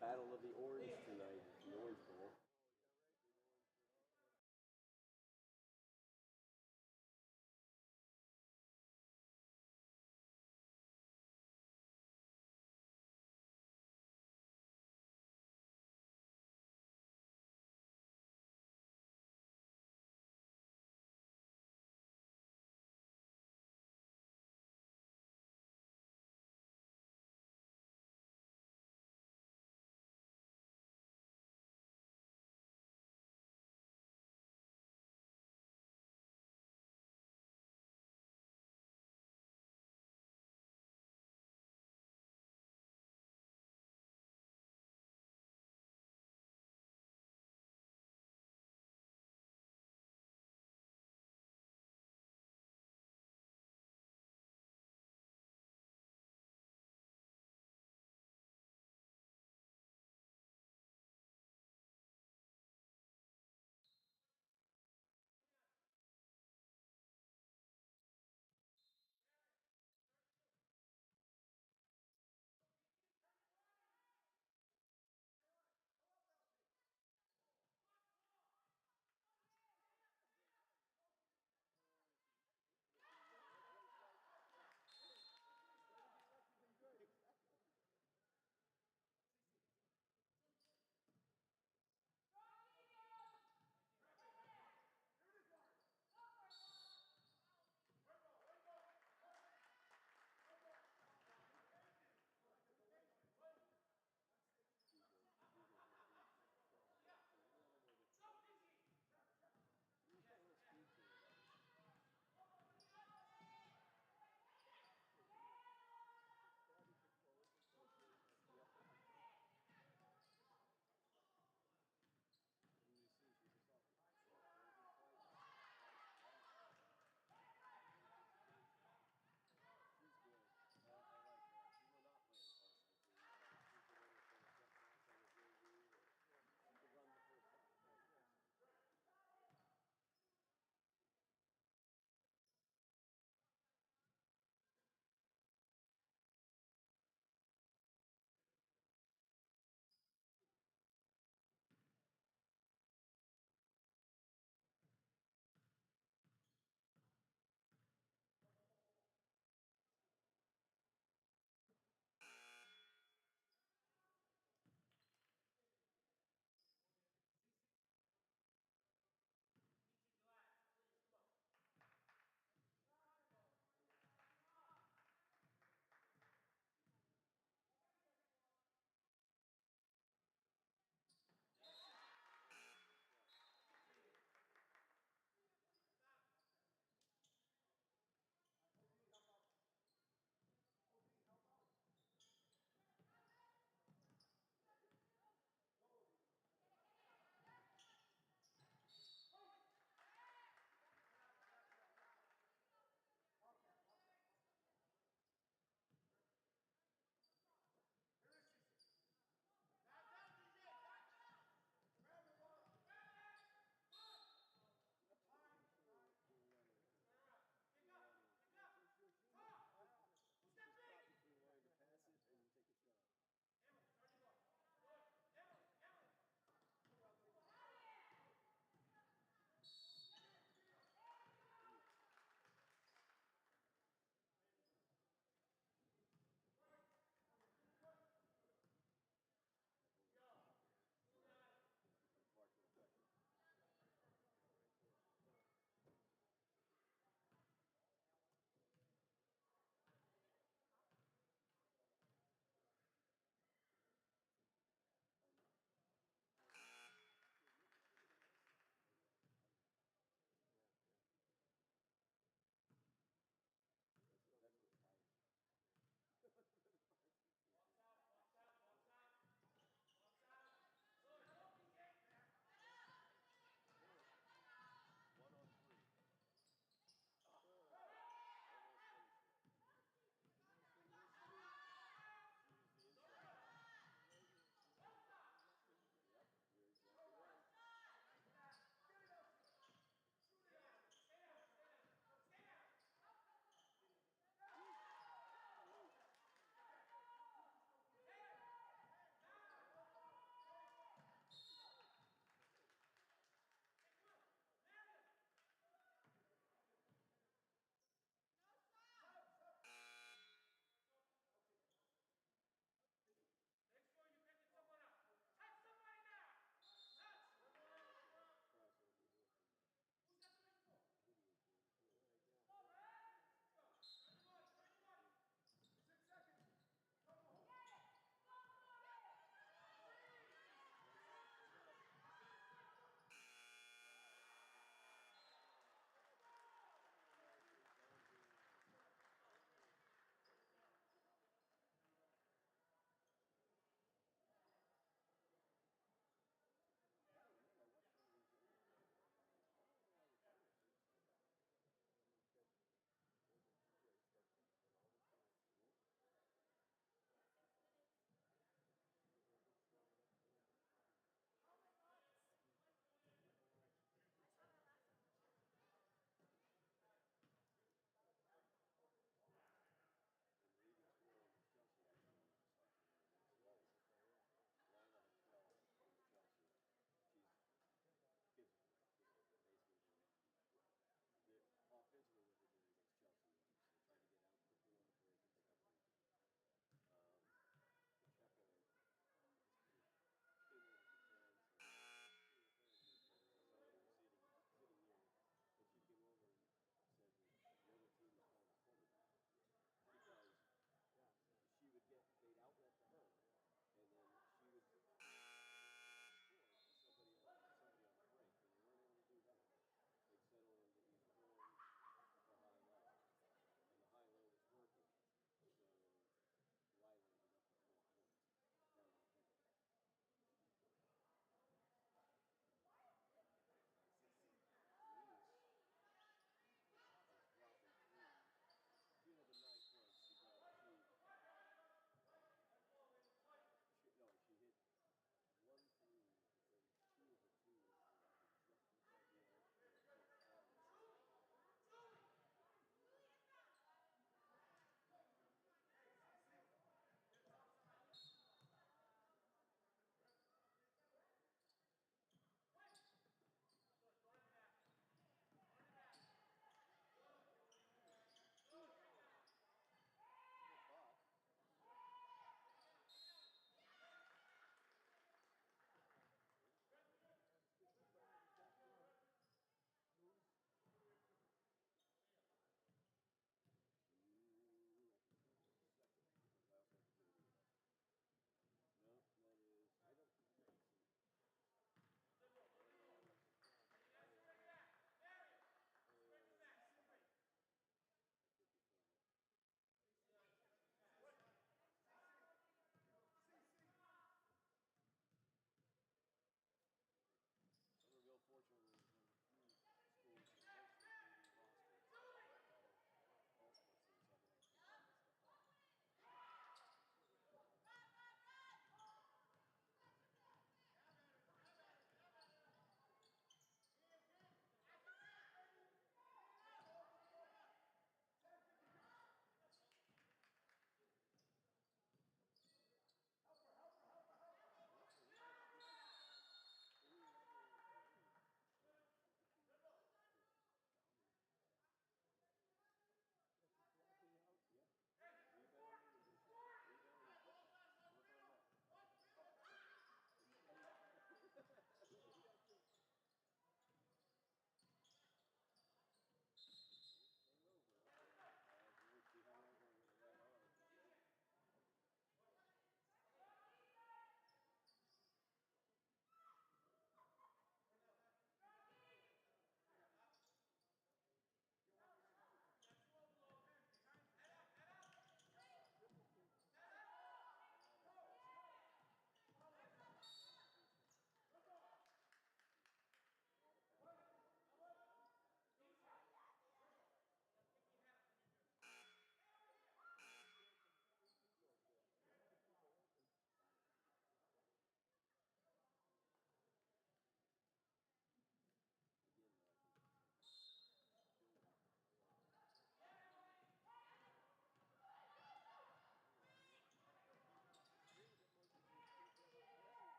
Battle of the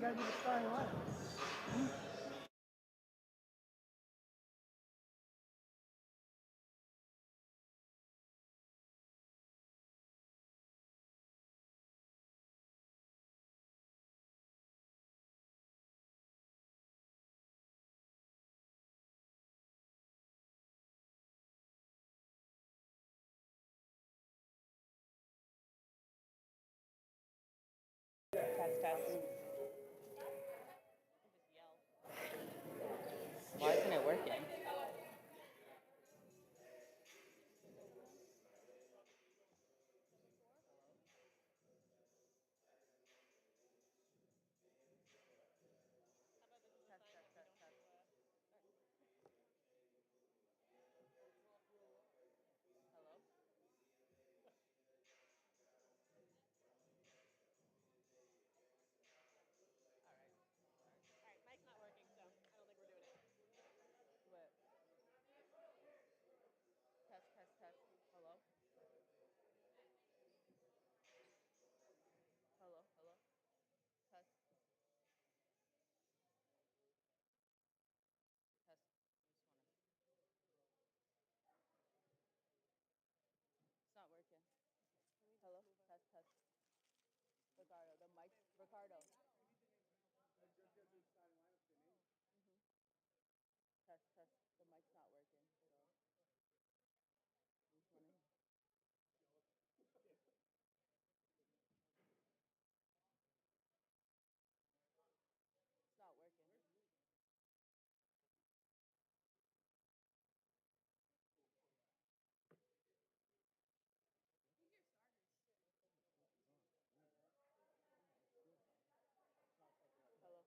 gotta be the starting lineup. Test, test. Why isn't it working? Test, test, test, test. Hello? What? Test, test, test. Hello? Hello, hello? Test, test. It's not working. Hello? Test, test. Ricardo, the mic. Ricardo. Test, test. The mic's not working. So just wanna. It's not working. Hello?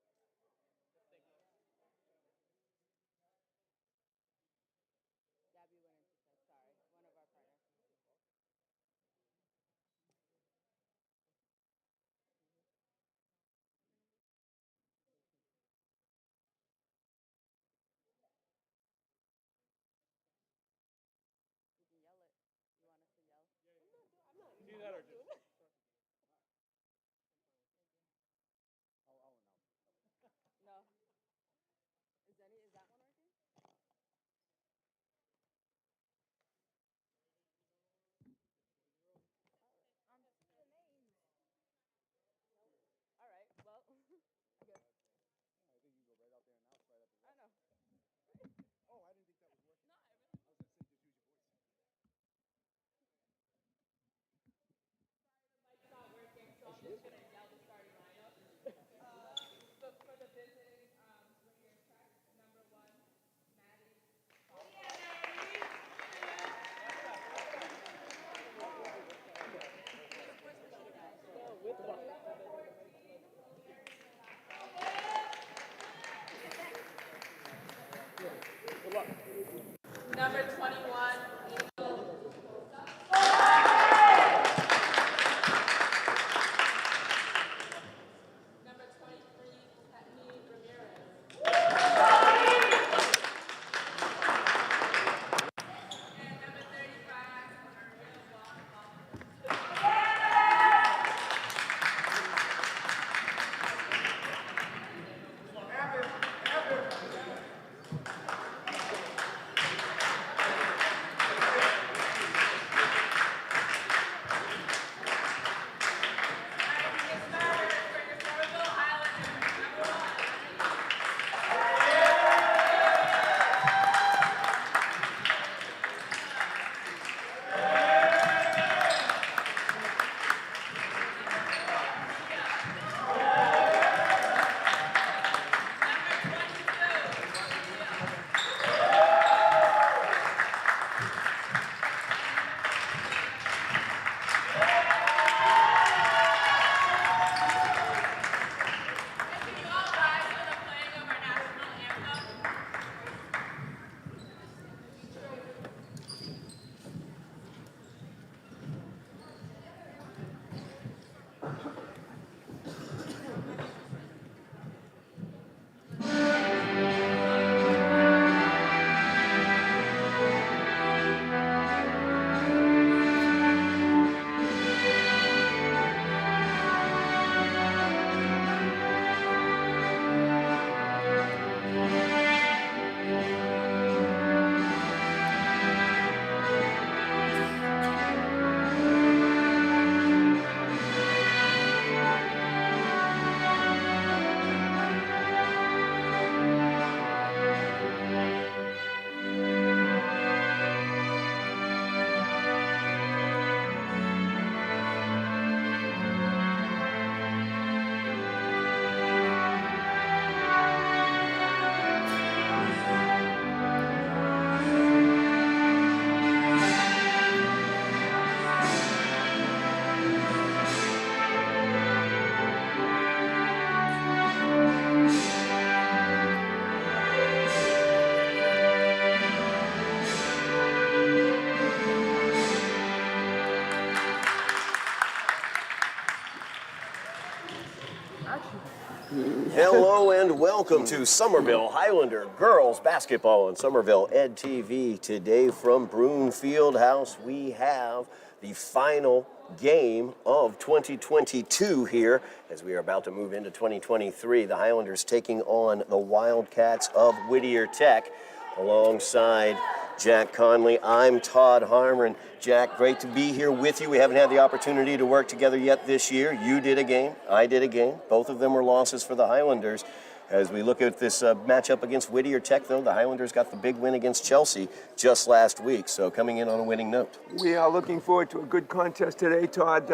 Hello and welcome to Somerville Highlander Girls Basketball on Somerville Ed TV. Today from Broomfield House, we have the final game of 2022 here as we are about to move into 2023. The Highlanders taking on the Wildcats of Whittier Tech alongside Jack Conley. I'm Todd Harmon. Jack, great to be here with you. We haven't had the opportunity to work together yet this year. You did a game, I did a game. Both of them were losses for the Highlanders. As we look at this matchup against Whittier Tech, though, the Highlanders got the big win against Chelsea just last week, so coming in on a winning note. We are looking forward to a good contest today, Todd.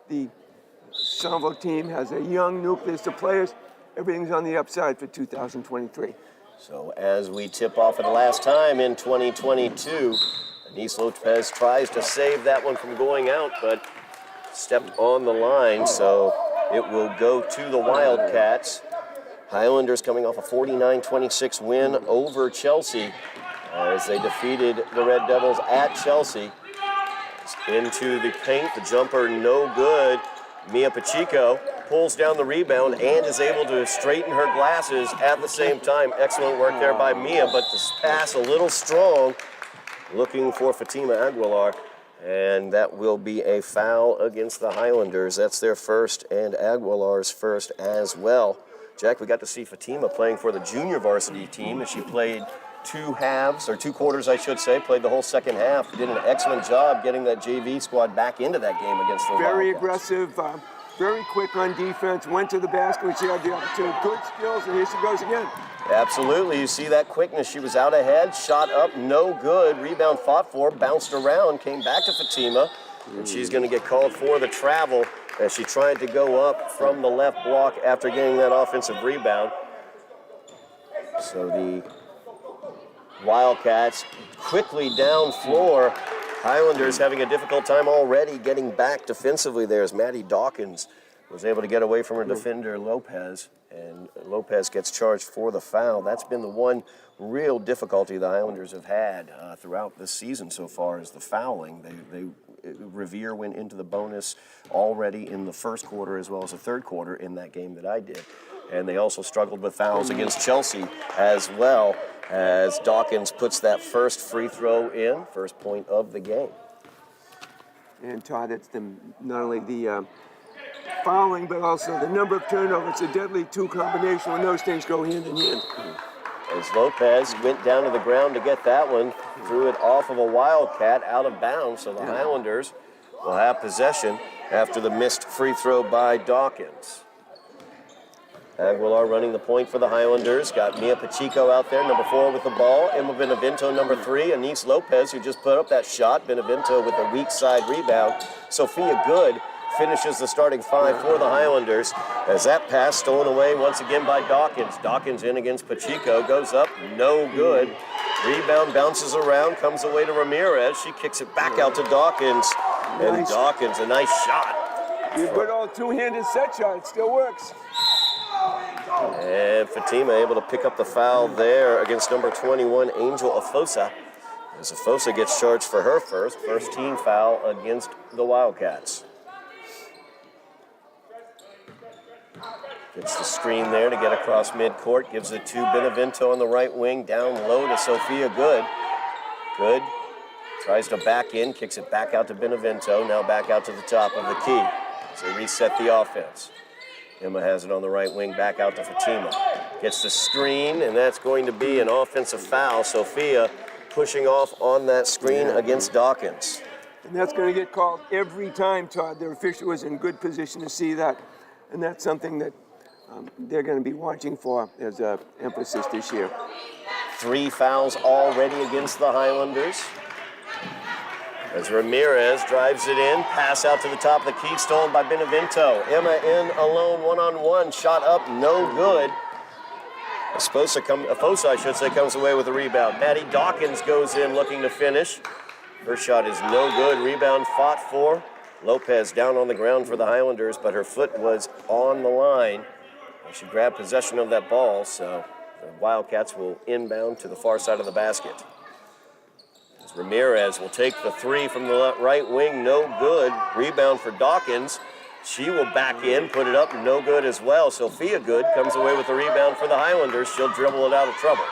The Somerville team has a young nucleus of players. Everything's on the upside for 2023. So as we tip off for the last time in 2022, Denise Lopez tries to save that one from going out, but stepped on the line, so it will go to the Wildcats. Highlanders coming off a 49-26 win over Chelsea as they defeated the Red Devils at Chelsea. Into the paint, the jumper no good. Mia Pacheco pulls down the rebound and is able to straighten her glasses at the same time. Excellent work there by Mia, but this pass a little strong. Looking for Fatima Aguilar, and that will be a foul against the Highlanders. That's their first and Aguilar's first as well. Jack, we got to see Fatima playing for the junior varsity team as she played two quarters, I should say, played the whole second half. Did an excellent job getting that JV squad back into that game against the Very Wildcats. aggressive, very quick on defense, went to the basket when she had the opportunity. Good skills, and here she goes again. Absolutely, you see that quickness. She was out ahead, shot up, no good. Rebound fought for, bounced around, came back to Fatima, and she's going to get called for the travel as she tried to go up from the left block after getting that offensive rebound. So the Wildcats quickly down floor. Highlanders having a difficult time already getting back defensively there as Maddie Dawkins was able to get away from her defender Lopez, and Lopez gets charged for the foul. That's been the one real difficulty the Highlanders have had throughout this season so far is the fouling. Revere went into the bonus already in the first quarter as well as the third quarter in that game that I did. And they also struggled with fouls against Chelsea as well as Dawkins puts that first free throw in, first point of the game. And Todd, it's not only the fouling, but also the number of turnovers. It's a deadly two combination when those things go hand in hand. As Lopez went down to the ground to get that one, threw it off of a Wildcat out of bounds, so the Highlanders will have possession after the missed free throw by Dawkins. Aguilar running the point for the Highlanders. Got Mia Pacheco out there, number 4 with the ball. Emma Benevento, number 3. Anise Lopez, who just put up that shot. Benevento with a weak side rebound. Sophia Good finishes the starting 5 for the Highlanders as that pass stolen away once again by Dawkins. Dawkins in against Pacheco, goes up, no good. Rebound bounces around, comes away to Ramirez. She kicks it back out to Dawkins. And Dawkins, a nice shot. You good old two-handed set shot, it still works. And Fatima able to pick up the foul there against number 21, Angel Afosa. As Afosa gets charged for her first team foul against the Wildcats. Gets the screen there to get across midcourt, gives it to Benevento on the right wing, down low to Sophia Good. Good tries to back in, kicks it back out to Benevento, now back out to the top of the key. So they reset the offense. Emma has it on the right wing, back out to Fatima. Gets the screen, and that's going to be an offensive foul. Sophia pushing off on that screen against Dawkins. And that's going to get called every time, Todd. Their official is in good position to see that. And that's something that they're going to be watching for as an emphasis this year. 3 fouls already against the Highlanders. As Ramirez drives it in, pass out to the top of the key, stolen by Benevento. Emma in alone, one-on-one, shot up, no good. Afosa, I should say, comes away with a rebound. Maddie Dawkins goes in looking to finish. Her shot is no good. Rebound fought for. Lopez down on the ground for the Highlanders, but her foot was on the line. She grabbed possession of that ball, so the Wildcats will inbound to the far side of the basket. Ramirez will take the 3 from the right wing, no good. Rebound for Dawkins. She will back in, put it up, no good as well. Sophia Good comes away with the rebound for the Highlanders. She'll dribble it out of trouble.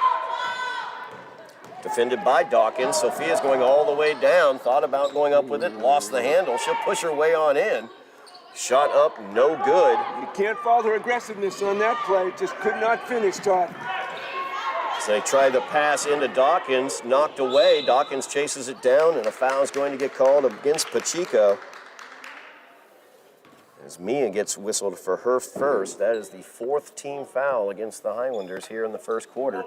Defended by Dawkins. Sophia's going all the way down, thought about going up with it, lost the handle. She'll push her way on in. Shot up, no good. You can't fault her aggressiveness on that play. Just could not finish, Todd. So they try the pass into Dawkins, knocked away. Dawkins chases it down, and a foul is going to get called against Pacheco. As Mia gets whistled for her first. That is the 4th team foul against the Highlanders here in the first quarter.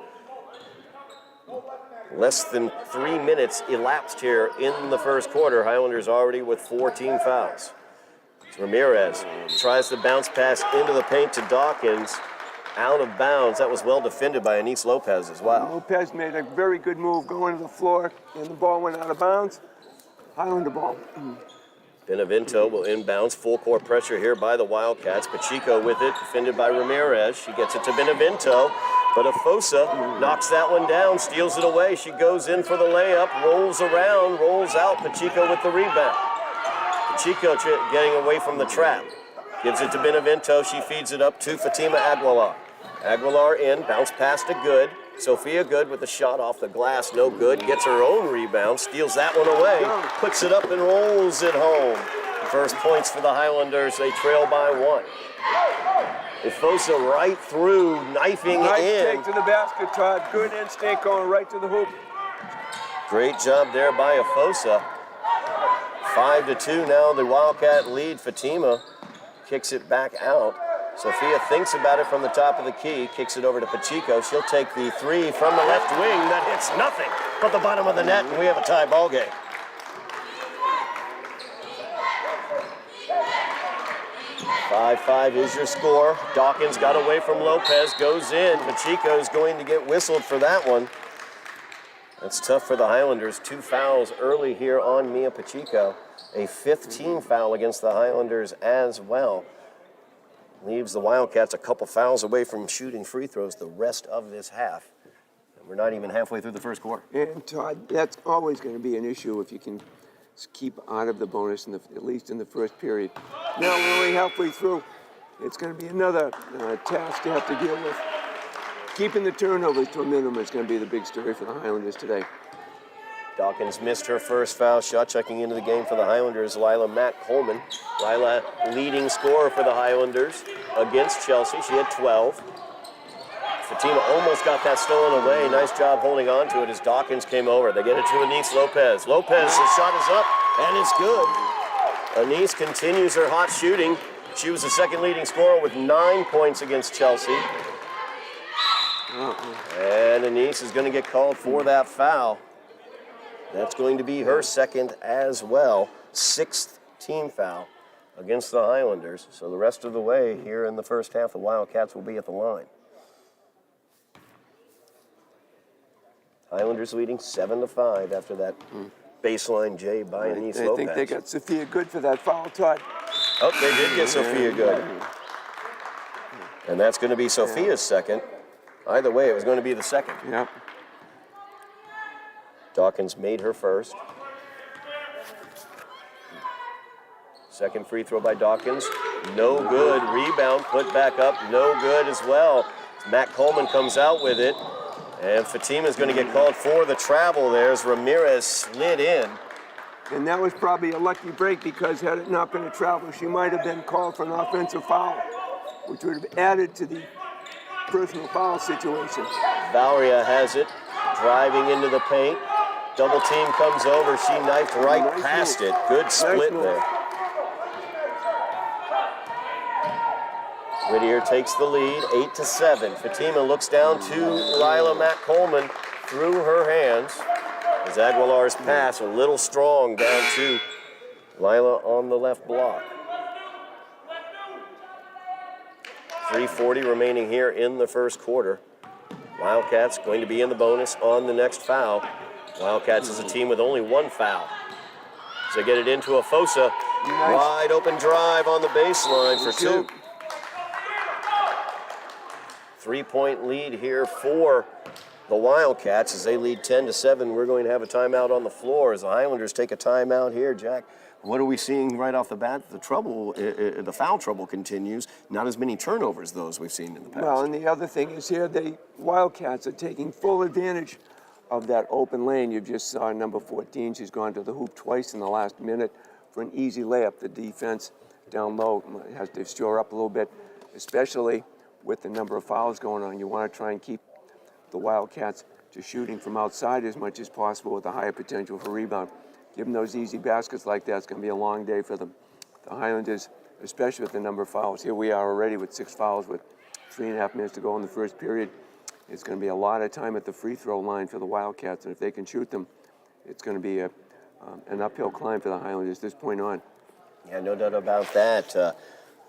Less than 3 minutes elapsed here in the first quarter. Highlanders already with 4 team fouls. Ramirez tries to bounce pass into the paint to Dawkins. Out of bounds. That was well defended by Anise Lopez as well. Lopez made a very good move going to the floor, and the ball went out of bounds. Highlander ball. Benevento will inbounds. Full court pressure here by the Wildcats. Pacheco with it, defended by Ramirez. She gets it to Benevento, but Afosa knocks that one down, steals it away. She goes in for the layup, rolls around, rolls out. Pacheco with the rebound. Pacheco getting away from the trap. Gives it to Benevento. She feeds it up to Fatima Aguilar. Aguilar in, bounce pass to Good. Sophia Good with a shot off the glass, no good. Gets her own rebound, steals that one away, puts it up and rolls it home. First points for the Highlanders. They trail by 1. Ifosa right through, knifing Nice in. take to the basket, Todd. Good instinct going right to the hoop. Great job there by Ifosa. 5-2 now, the Wildcat lead. Fatima kicks it back out. Sophia thinks about it from the top of the key, kicks it over to Pacheco. She'll take the 3 from the left wing. That hits nothing but the bottom of the net, and we have a tie ball game. Five is your score. Dawkins got away from Lopez, goes in. Pacheco's going to get whistled for that one. That's tough for the Highlanders. 2 fouls early here on Mia Pacheco. A 5th team foul against the Highlanders as well. Leaves the Wildcats a couple fouls away from shooting free throws the rest of this half. And we're not even halfway through the first quarter. And Todd, that's always going to be an issue if you can keep out of the bonus, at least in the first period. Now we're only halfway through. It's going to be another task to have to deal with. Keeping the turnovers to a minimum is going to be the big story for the Highlanders today. Dawkins missed her first foul shot. Checking into the game for the Highlanders, Lila Matt Coleman. Lila, leading scorer for the Highlanders against Chelsea. She had 12. Fatima almost got that stolen away. Nice job holding on to it as Dawkins came over. They get it to Anise Lopez. Lopez, the shot is up, and it's good. Anise continues her hot shooting. She was the second leading scorer with 9 points against Chelsea. And Anise is going to get called for that foul. That's going to be her second as well. 6th team foul against the Highlanders. So the rest of the way here in the first half, the Wildcats will be at the line. Highlanders leading 7-5 after that baseline J by Anise Lopez. I think they got Sophia Good for that foul, Todd. Oh, they did get Sophia Good. And that's going to be Sophia's second. Either way, it was going to be the second. Yep. Dawkins made her first. Second free throw by Dawkins. No good. Rebound put back up. No good as well. Matt Coleman comes out with it. And Fatima's going to get called for the travel there as Ramirez slid in. And that was probably a lucky break because had it not been a travel, she might have been called for an offensive foul, which would have added to the personal foul situation. Valeria has it, driving into the paint. Double team comes over. She knifed right past it. Good split there. Whittier takes the lead, 8-7. Fatima looks down to Lila Matt Coleman through her hands. As Aguilar's pass a little strong down to Lila on the left block. 3:40 remaining here in the first quarter. Wildcats going to be in the bonus on the next foul. Wildcats is a team with only 1 foul. So they get it into Afosa. Nice. Wide open drive on the baseline for 2. 3-point lead here for the Wildcats as they lead 10-7. We're going to have a timeout on the floor as the Highlanders take a timeout here, Jack. What are we seeing right off the bat? The trouble, the foul trouble continues. Not as many turnovers, those we've seen in the past. Well, and the other thing is here, the Wildcats are taking full advantage of that open lane. You just saw number 14. She's gone to the hoop twice in the last minute for an easy layup. The defense down low has to shore up a little bit, especially with the number of fouls going on. You want to try and keep the Wildcats to shooting from outside as much as possible with a higher potential for rebound. Give them those easy baskets like that. It's going to be a long day for them. The Highlanders, especially with the number of fouls. Here we are already with 6 fouls with 3.5 minutes to go in the first period. It's going to be a lot of time at the free throw line for the Wildcats, and if they can shoot them, it's going to be an uphill climb for the Highlanders this point on. Yeah, no doubt about that.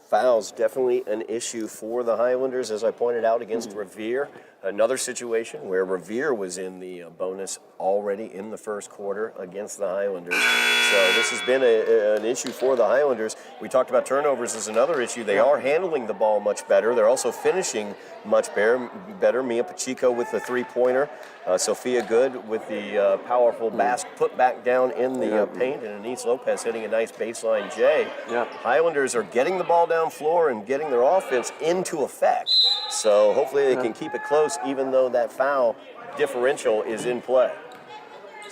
Fouls definitely an issue for the Highlanders, as I pointed out, against Revere. Another situation where Revere was in the bonus already in the first quarter against the Highlanders. So this has been an issue for the Highlanders. We talked about turnovers as another issue. They are handling the ball much better. They're also finishing much better. Mia Pacheco with the three-pointer. Sophia Good with the powerful put back down in the paint. And Anise Lopez hitting a nice baseline J. Yeah. Highlanders are getting the ball down floor and getting their offense into effect. So hopefully they can keep it close even though that foul differential is in play.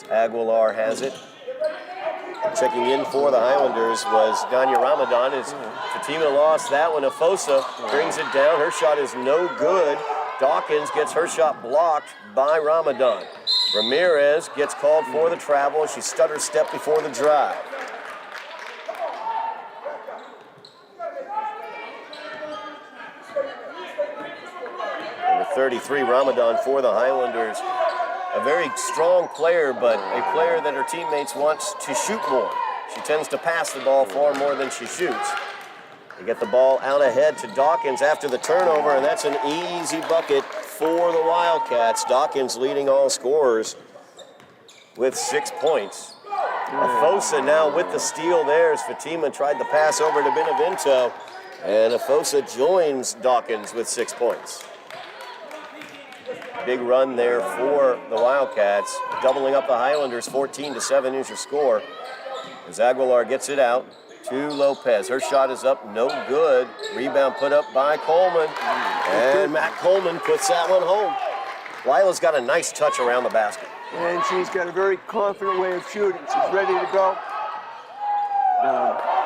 Aguilar has it. Checking in for the Highlanders was Danya Ramadan. As Fatima lost that one, Afosa brings it down. Her shot is no good. Dawkins gets her shot blocked by Ramadan. Ramirez gets called for the travel. She stutter stepped before the drive. Number 33, Ramadan for the Highlanders. A very strong player, but a player that her teammates want to shoot more. She tends to pass the ball far more than she shoots. They get the ball out ahead to Dawkins after the turnover, and that's an easy bucket for the Wildcats. Dawkins leading all scorers with 6 points. Afosa now with the steal there as Fatima tried the pass over to Benevento, and Afosa joins Dawkins with 6 points. Big run there for the Wildcats, doubling up the Highlanders. 14-7 is your score. As Aguilar gets it out to Lopez. Her shot is up, no good. Rebound put up by Coleman, and Matt Coleman puts that one home. Lila's got a nice touch around the basket. And she's got a very confident way of shooting. She's ready to go.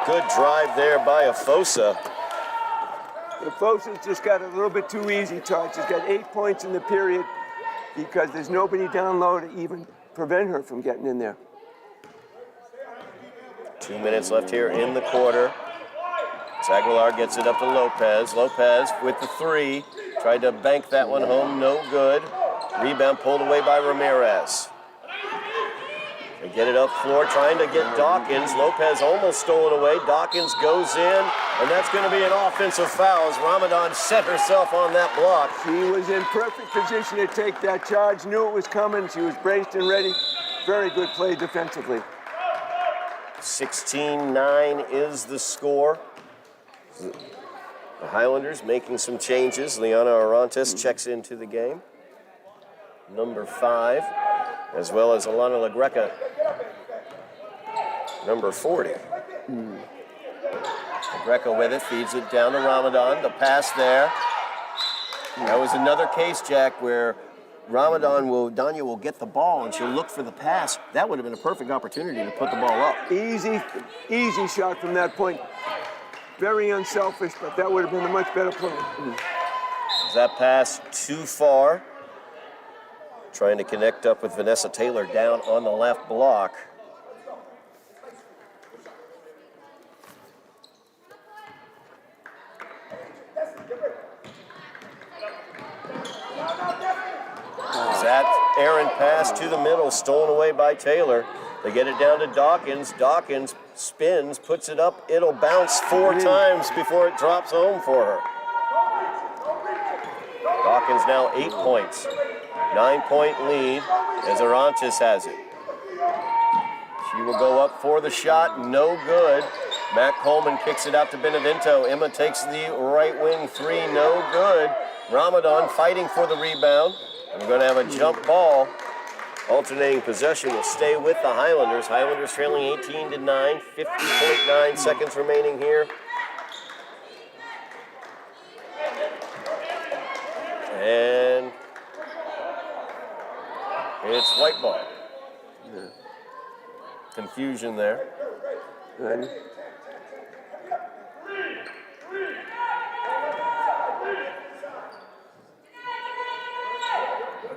Good drive there by Afosa. Afosa's just got a little bit too easy, Todd. She's got 8 points in the period because there's nobody down low to even prevent her from getting in there. 2 minutes left here in the quarter. Aguilar gets it up to Lopez. Lopez with the three. Tried to bank that one home, no good. Rebound pulled away by Ramirez. They get it up floor, trying to get Dawkins. Lopez almost stole it away. Dawkins goes in, and that's going to be an offensive foul as Ramadan set herself on that block. She was in perfect position to take that charge, knew it was coming. She was braced and ready. Very good play defensively. 16-9 is the score. The Highlanders making some changes. Liana Arantes checks into the game. Number 5, as well as Alana LaGreca, number 40. LaGreca with it, feeds it down to Ramadan. The pass there. That was another case, Jack, where Danya will get the ball and she'll look for the pass. That would have been a perfect opportunity to put the ball up. Easy shot from that point. Very unselfish, but that would have been a much better play. Is that pass too far? Trying to connect up with Vanessa Taylor down on the left block. That errant pass to the middle, stolen away by Taylor. They get it down to Dawkins. Dawkins spins, puts it up. It'll bounce 4 times before it drops home for her. Dawkins now 8 points. 9-point lead as Arantes has it. She will go up for the shot, no good. Matt Coleman kicks it out to Benevento. Emma takes the right wing three, no good. Ramadan fighting for the rebound. And we're going to have a jump ball Alternating possession will stay with the Highlanders. Highlanders trailing 18-9, 50.9 seconds remaining here. And it's white ball. Yeah. Confusion there. And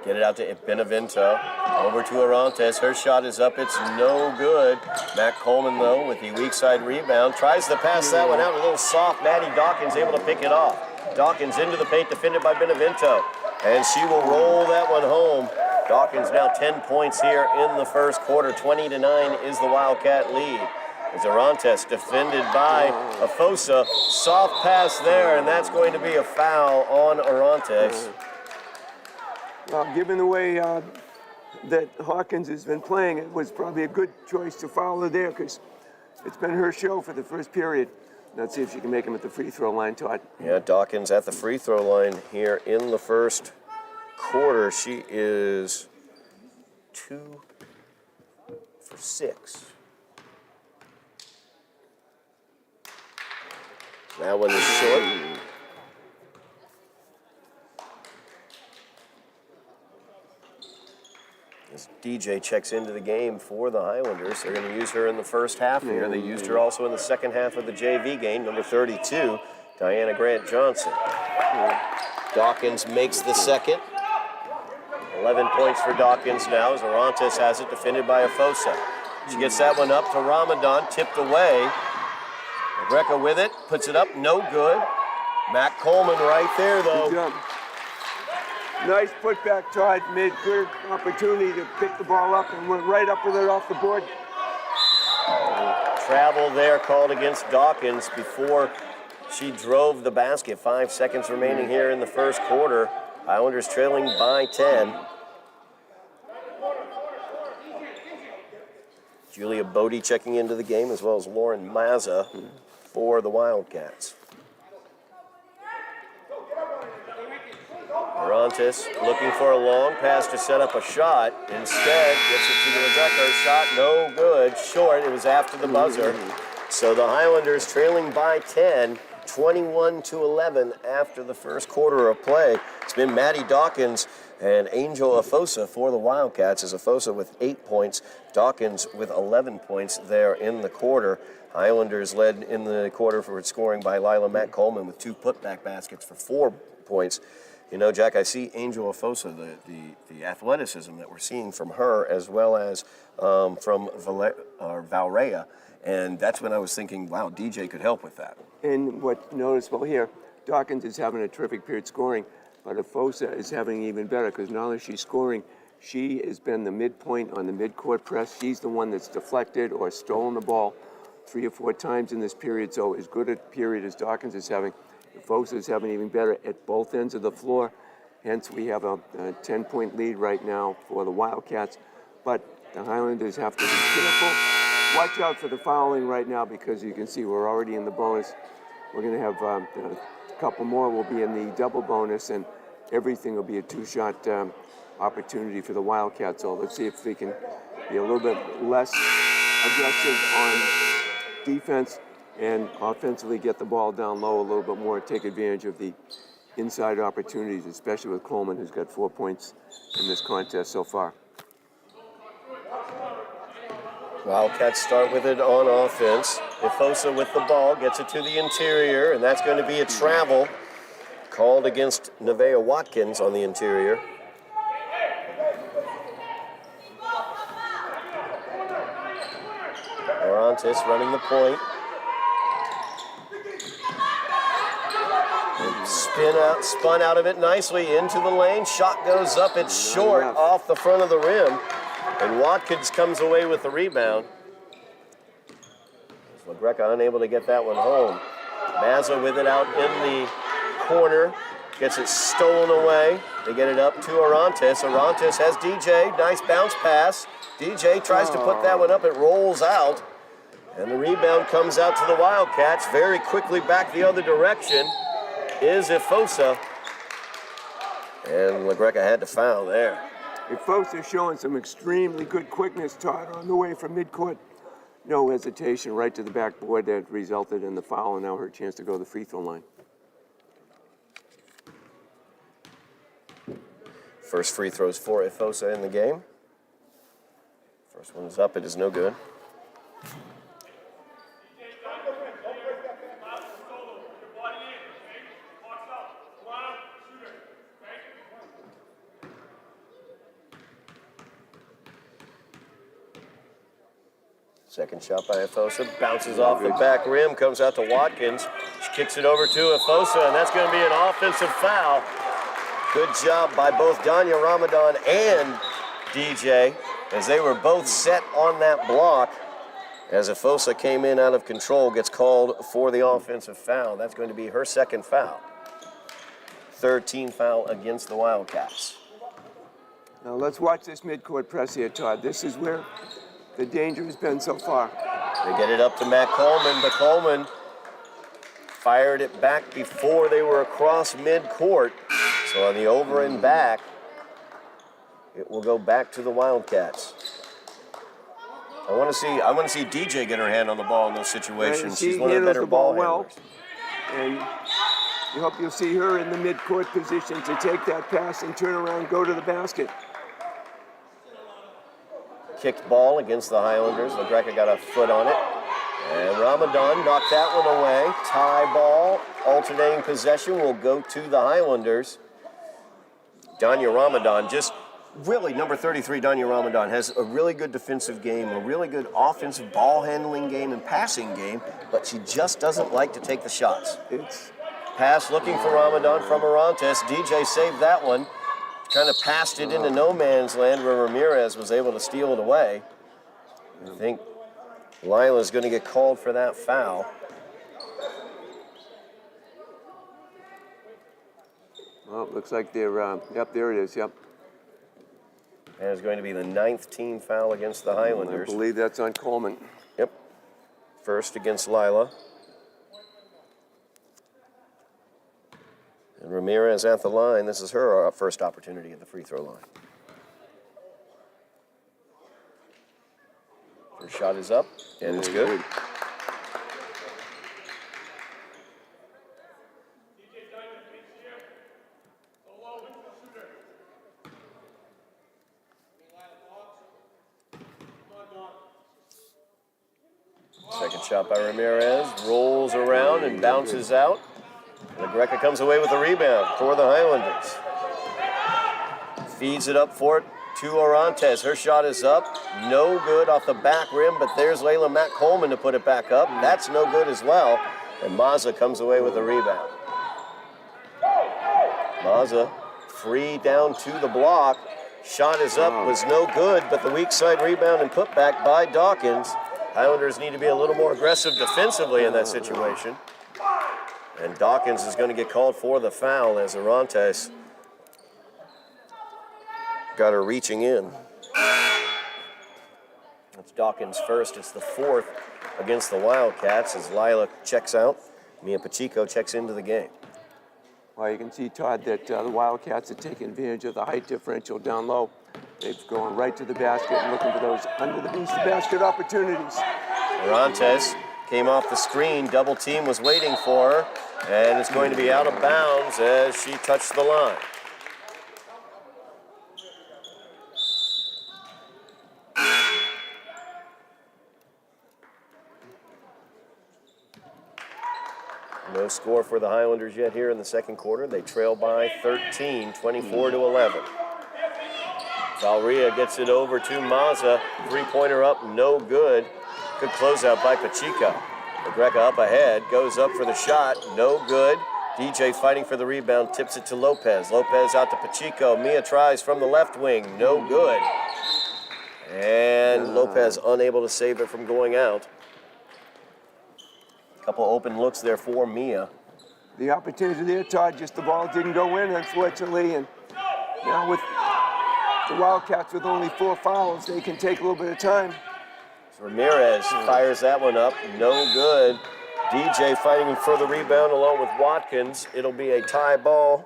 get it out to Benevento. Over to Arantes. Her shot is up. It's no good. Matt Coleman, though, with the weak side rebound. Tries to pass that one out. A little soft. Maddie Dawkins able to pick it off. Dawkins into the paint, defended by Benevento. And she will roll that one home. Dawkins now 10 points here in the first quarter. 20-9 is the Wildcat lead. As Arantes defended by Afosa. Soft pass there, and that's going to be a foul on Arantes. well, given the way that Hawkins has been playing, it was probably a good choice to foul her there because it's been her show for the first period. Let's see if she can make him at the free throw line, Todd. Yeah, Dawkins at the free throw line here in the first quarter. She is 2 for 6. That one is short. As DJ checks into the game for the Highlanders, they're going to use her in the first half here. They used her also in the second half of the JV game, number 32, Diana Grant Johnson. Dawkins makes the second. 11 points for Dawkins now as Arantes has it, defended by Afosa. She gets that one up to Ramadan, tipped away. Greca with it, puts it up, no good. Matt Coleman right there, though. Good job. Nice putback, Todd. Made good opportunity to pick the ball up and went right up with it off the board. Travel there called against Dawkins before she drove the basket. 5 seconds remaining here in the first quarter. Islanders trailing by 10. Julia Bodie checking into the game, as well as Lauren Mazza for the Wildcats. Arantes looking for a long pass to set up a shot. Instead, gets it to the Greca. Shot no good. Short. It was after the buzzer. So the Highlanders trailing by 10, 21-11 after the first quarter of play. It's been Maddie Dawkins and Angel Afosa for the Wildcats, as Afosa with 8 points, Dawkins with 11 points there in the quarter. Highlanders led in the quarter for scoring by Lila Matt Coleman with 2 putback baskets for 4 points. You know, Jack, I see Angel Afosa, the athleticism that we're seeing from her, as well as from Valrea, and that's when I was thinking, wow, DJ could help with that. And what's noticeable here, Dawkins is having a terrific period scoring, but Afosa is having even better because not only is she scoring, she has been the midpoint on the midcourt press. She's the one that's deflected or stolen the ball 3 or 4 times in this period. So as good a period as Dawkins is having, Afosa is having even better at both ends of the floor. Hence, we have a 10-point lead right now for the Wildcats. But the Highlanders have to be careful. Watch out for the fouling right now because you can see we're already in the bonus. We're going to have a couple more will be in the double bonus, and everything will be a 2-shot opportunity for the Wildcats. So let's see if we can be a little bit less aggressive on defense and offensively get the ball down low a little bit more, take advantage of the inside opportunities, especially with Coleman, who's got 4 points in this contest so far. Wildcats start with it on offense. Afosa with the ball, gets it to the interior, and that's going to be a travel called against Nevaeh Watkins on the interior. Arantes running the point. Spun out of it nicely into the lane. Shot goes up. It's short off the front of the rim. And Watkins comes away with the rebound. LaGreca unable to get that one home. Mazza with it out in the corner. Gets it stolen away. They get it up to Arantes. Arantes has DJ. Nice bounce pass. DJ tries to put that one up. It rolls out. And the rebound comes out to the Wildcats. Very quickly back the other direction is Afosa. And LaGreca had to foul there. If folks are showing some extremely good quickness, Todd, on the way from midcourt. No hesitation, right to the backboard that resulted in the foul, and now her chance to go to the free throw line. First free throws for Efosa in the game. First one is up, it is no good. Second shot by Efosa, bounces off the back rim, comes out to Watkins. She kicks it over to Efosa, and that's going to be an offensive foul. Good job by both Danya Ramadan and DJ, as they were both set on that block. As Efosa came in out of control, gets called for the offensive foul. That's going to be her second foul. Third team foul against the Wildcats. Now let's watch this midcourt press here, Todd. This is where the danger has been so far. They get it up to Matt Coleman, but Coleman fired it back before they were across midcourt. So on the over and back, it will go back to the Wildcats. I want to see DJ get her hand on the ball in those situations. She's one of the better ball handlers. And you hope you'll see her in the midcourt position to take that pass and turn around, go to the basket. Kicked ball against the Highlanders. LaGreca got a foot on it. And Ramadan knocked that one away. Tie ball, alternating possession will go to the Highlanders. Danya Ramadan, just really number 33, Danya Ramadan, has a really good defensive game, a really good offensive ball handling game and passing game, but she just doesn't like to take the shots. Pass looking for Ramadan from Arantes. DJ saved that one. Kind of passed it into no man's land where Ramirez was able to steal it away. I think Lila's going to get called for that foul. Well, looks like they're, yep, there it is, yep. And it's going to be the 9th team foul against the Highlanders. I believe that's on Coleman. Yep. First against Lila. And Ramirez at the line. This is her first opportunity at the free throw line. Her shot is up, and it's good. Second shot by Ramirez, rolls around and bounces out. LaGreca comes away with a rebound for the Highlanders. Feeds it up for it to Arantes. Her shot is up. No good off the back rim, but there's Layla Matt Coleman to put it back up. That's no good as well. And Mazza comes away with a rebound. Mazza free down to the block. Shot is up, was no good, but the weak side rebound and put back by Dawkins. Highlanders need to be a little more aggressive defensively in that situation. And Dawkins is going to get called for the foul as Arantes got her reaching in. That's Dawkins first. It's the 4th against the Wildcats as Lila checks out. Mia Pacheco checks into the game. Well, you can see, Todd, that the Wildcats are taking advantage of the height differential down low. They've gone right to the basket and looking for those under the basket opportunities. Arantes came off the screen. Double team was waiting for her. And it's going to be out of bounds as she touched the line. No score for the Highlanders yet here in the second quarter. They trail by 13, 24-11. Valria gets it over to Mazza. Three-pointer up, no good. Good closeout by Pacheco. LaGreca up ahead, goes up for the shot, no good. DJ fighting for the rebound, tips it to Lopez. Lopez out to Pacheco. Mia tries from the left wing, no good. And Lopez unable to save it from going out. Couple open looks there for Mia. The opportunity there, Todd, just the ball didn't go in, unfortunately. And now with the Wildcats with only 4 fouls, they can take a little bit of time. Ramirez fires that one up, no good. DJ fighting for the rebound along with Watkins. It'll be a tie ball.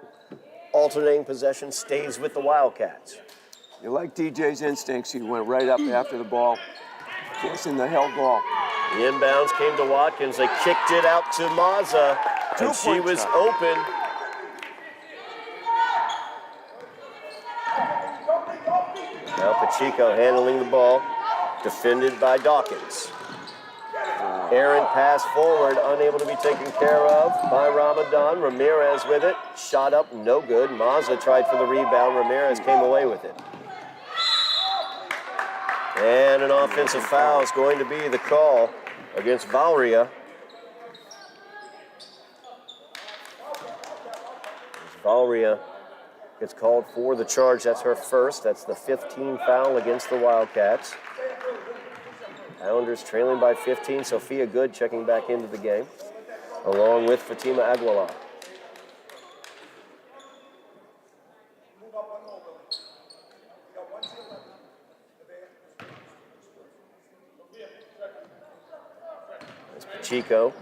Alternating possession stays with the Wildcats. You like DJ's instincts. He went right up after the ball, chasing the held ball. The inbounds came to Watkins. They kicked it out to Mazza, and she was open. Now Pacheco handling the ball, defended by Dawkins. Errant pass forward, unable to be taken care of by Ramadan. Ramirez with it, shot up, no good. Mazza tried for the rebound. Ramirez came away with it. And an offensive foul is going to be the call against Valria. Valria gets called for the charge. That's her first. That's the 15th foul against the Wildcats. Highlanders trailing by 15. Sophia Good checking back into the game, along with Fatima Aguilar. Chico.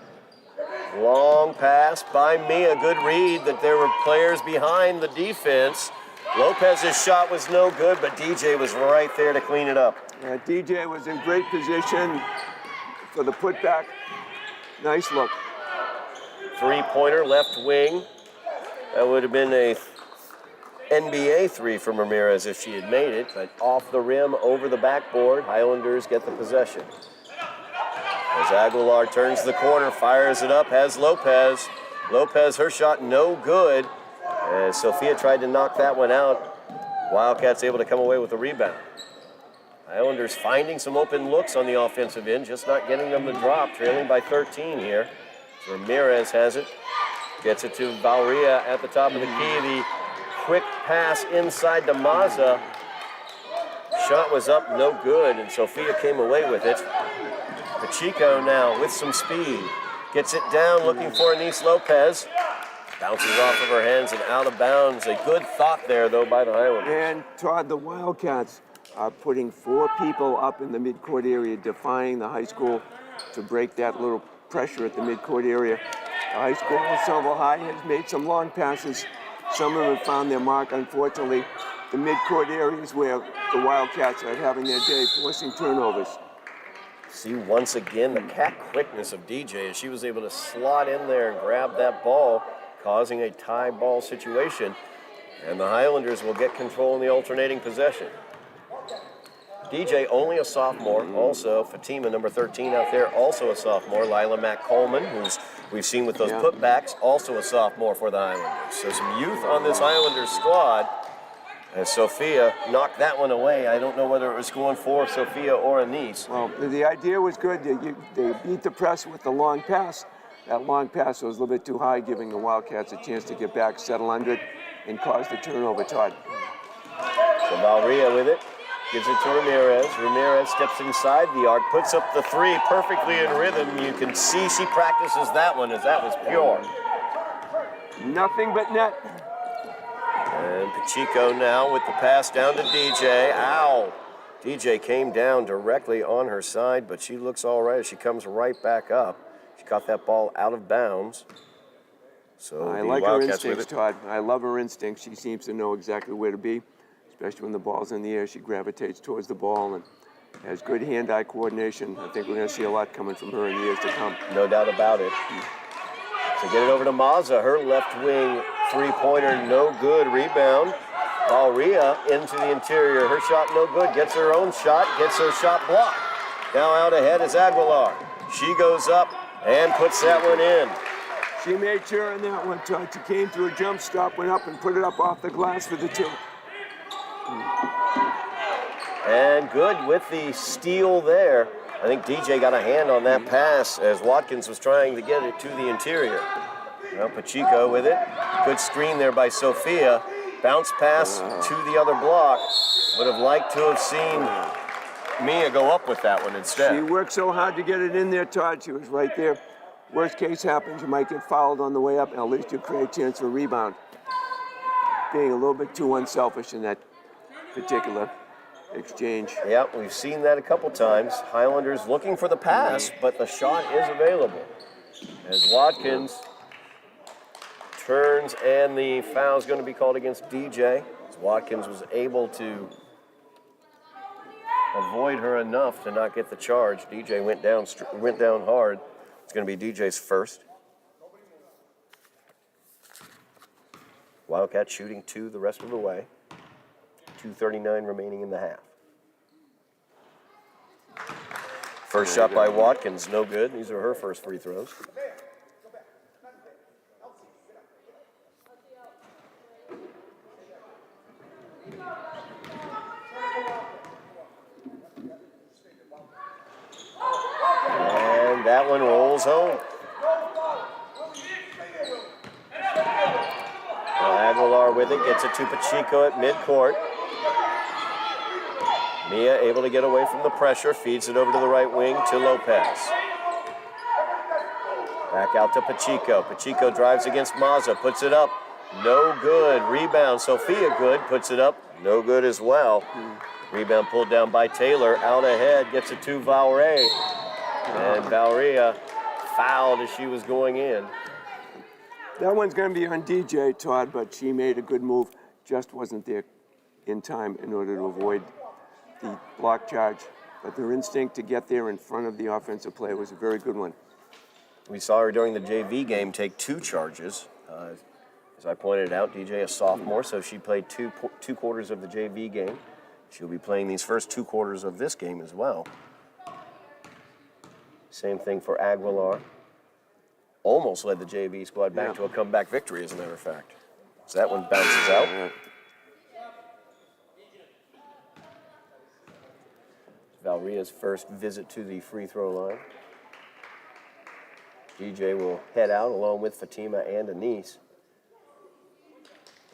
Long pass by Mia. Good read that there were players behind the defense. Lopez's shot was no good, but DJ was right there to clean it up. Yeah, DJ was in great position for the putback. Nice look. Three-pointer, left wing. That would have been a NBA three from Ramirez if she had made it, but off the rim, over the backboard. Highlanders get the possession. As Aguilar turns the corner, fires it up, has Lopez. Lopez, her shot no good. As Sophia tried to knock that one out, Wildcats able to come away with the rebound. Islanders finding some open looks on the offensive end, just not getting them to drop, trailing by 13 here. Ramirez has it, gets it to Valria at the top of the key. The quick pass inside to Mazza. Shot was up, no good, and Sophia came away with it. Pacheco now with some speed. Gets it down, looking for Anise Lopez. Bounces off of her hands and out of bounds. A good thought there, though, by the Highlanders. And Todd, the Wildcats are putting 4 people up in the midcourt area, defying the high school to break that little pressure at the midcourt area. The high school of Somerville High has made some long passes. Some of them have found their mark. Unfortunately, the midcourt areas where the Wildcats are having their day, forcing turnovers. See once again the cat quickness of DJ as she was able to slot in there and grab that ball, causing a tie ball situation. And the Highlanders will get control in the alternating possession. DJ only a sophomore, also Fatima, number 13 out there, also a sophomore. Lila Mack Coleman, who's we've seen with those putbacks, also a sophomore for the Highlanders. So some youth on this Highlanders squad. As Sophia knocked that one away. I don't know whether it was going for Sophia or Anise. Well, the idea was good. They beat the press with the long pass. That long pass was a little bit too high, giving the Wildcats a chance to get back, settle under it, and cause the turnover, Todd. So Valria with it. Gives it to Ramirez. Ramirez steps inside the arc, puts up the three perfectly in rhythm. You can see she practices that one as that was pure. Nothing but net. And Pacheco now with the pass down to DJ. Ow! DJ came down directly on her side, but she looks all right as she comes right back up. She caught that ball out of bounds. So I like her instincts, Todd. I love her instincts. She seems to know exactly where to be, especially when the ball's in the air. She gravitates towards the ball and has good hand-eye coordination. I think we're going to see a lot coming from her in years to come. No doubt about it. So get it over to Mazza, her left wing three-pointer, no good. Rebound. Valria into the interior. Her shot no good. Gets her own shot. Gets her shot blocked. Now out ahead is Aguilar. She goes up and puts that one in. She made sure on that one, Todd. She came to a jump stop, went up and put it up off the glass for the two. And good with the steal there. I think DJ got a hand on that pass as Watkins was trying to get it to the interior. Now Pacheco with it. Good screen there by Sophia. Bounce pass to the other block. Would have liked to have seen Mia go up with that one instead. She worked so hard to get it in there, Todd. She was right there. Worst case happens, you might get fouled on the way up, and at least you create a chance for a rebound. Being a little bit too unselfish in that particular exchange. Yeah, we've seen that a couple times. Highlanders looking for the pass, but the shot is available. As Watkins turns and the foul is going to be called against DJ. As Watkins was able to avoid her enough to not get the charge. DJ went down hard. It's going to be DJ's first. Wildcats shooting 2 the rest of the way. 2:39 remaining in the half. First shot by Watkins, no good. These are her first free throws. And that one rolls home. Aguilar with it, gets it to Pacheco at midcourt. Mia able to get away from the pressure, feeds it over to the right wing to Lopez. Back out to Pacheco. Pacheco drives against Mazza, puts it up. No good. Rebound. Sophia good, puts it up. No good as well. Rebound pulled down by Taylor. Out ahead, gets it to Valre. And Valeria fouled as she was going in. That one's going to be on DJ, Todd, but she made a good move. Just wasn't there in time in order to avoid the block charge. But their instinct to get there in front of the offensive play was a very good one. We saw her during the JV game take 2 charges. As I pointed out, DJ a sophomore, so she played two quarters of the JV game. She'll be playing these first 2 quarters of this game as well. Same thing for Aguilar. Almost led the JV squad back to a comeback victory, as a matter of fact. So that one bounces out. Valeria's first visit to the free throw line. DJ will head out along with Fatima and Anise.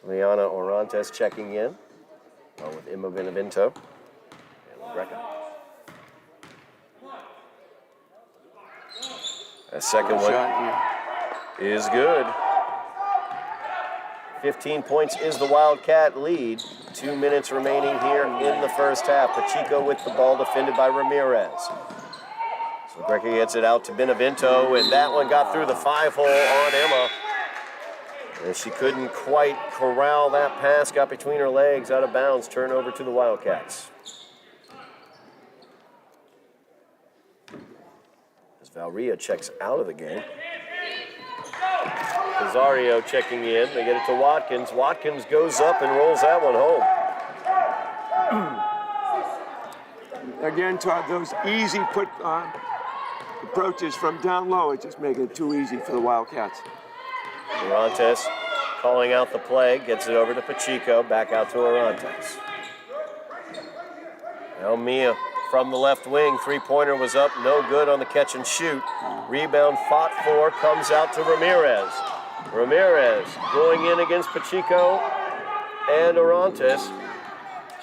Liana Orantes checking in, along with Emma Benevento and Greca. That second one is good. 15 points is the Wildcat lead. 2 minutes remaining here in the first half. Pacheco with the ball, defended by Ramirez. So Greca gets it out to Benevento, and that one got through the 5-hole on Emma. And she couldn't quite corral that pass, got between her legs, out of bounds, turnover to the Wildcats. As Valria checks out of the game. Rosario checking in. They get it to Watkins. Watkins goes up and rolls that one home. Again, Todd, those easy approaches from down low, it just makes it too easy for the Wildcats. Orantes calling out the play, gets it over to Pacheco, back out to Orantes. Now Mia from the left wing, 3-pointer was up, no good on the catch and shoot. Rebound fought for, comes out to Ramirez. Ramirez going in against Pacheco and Orantes.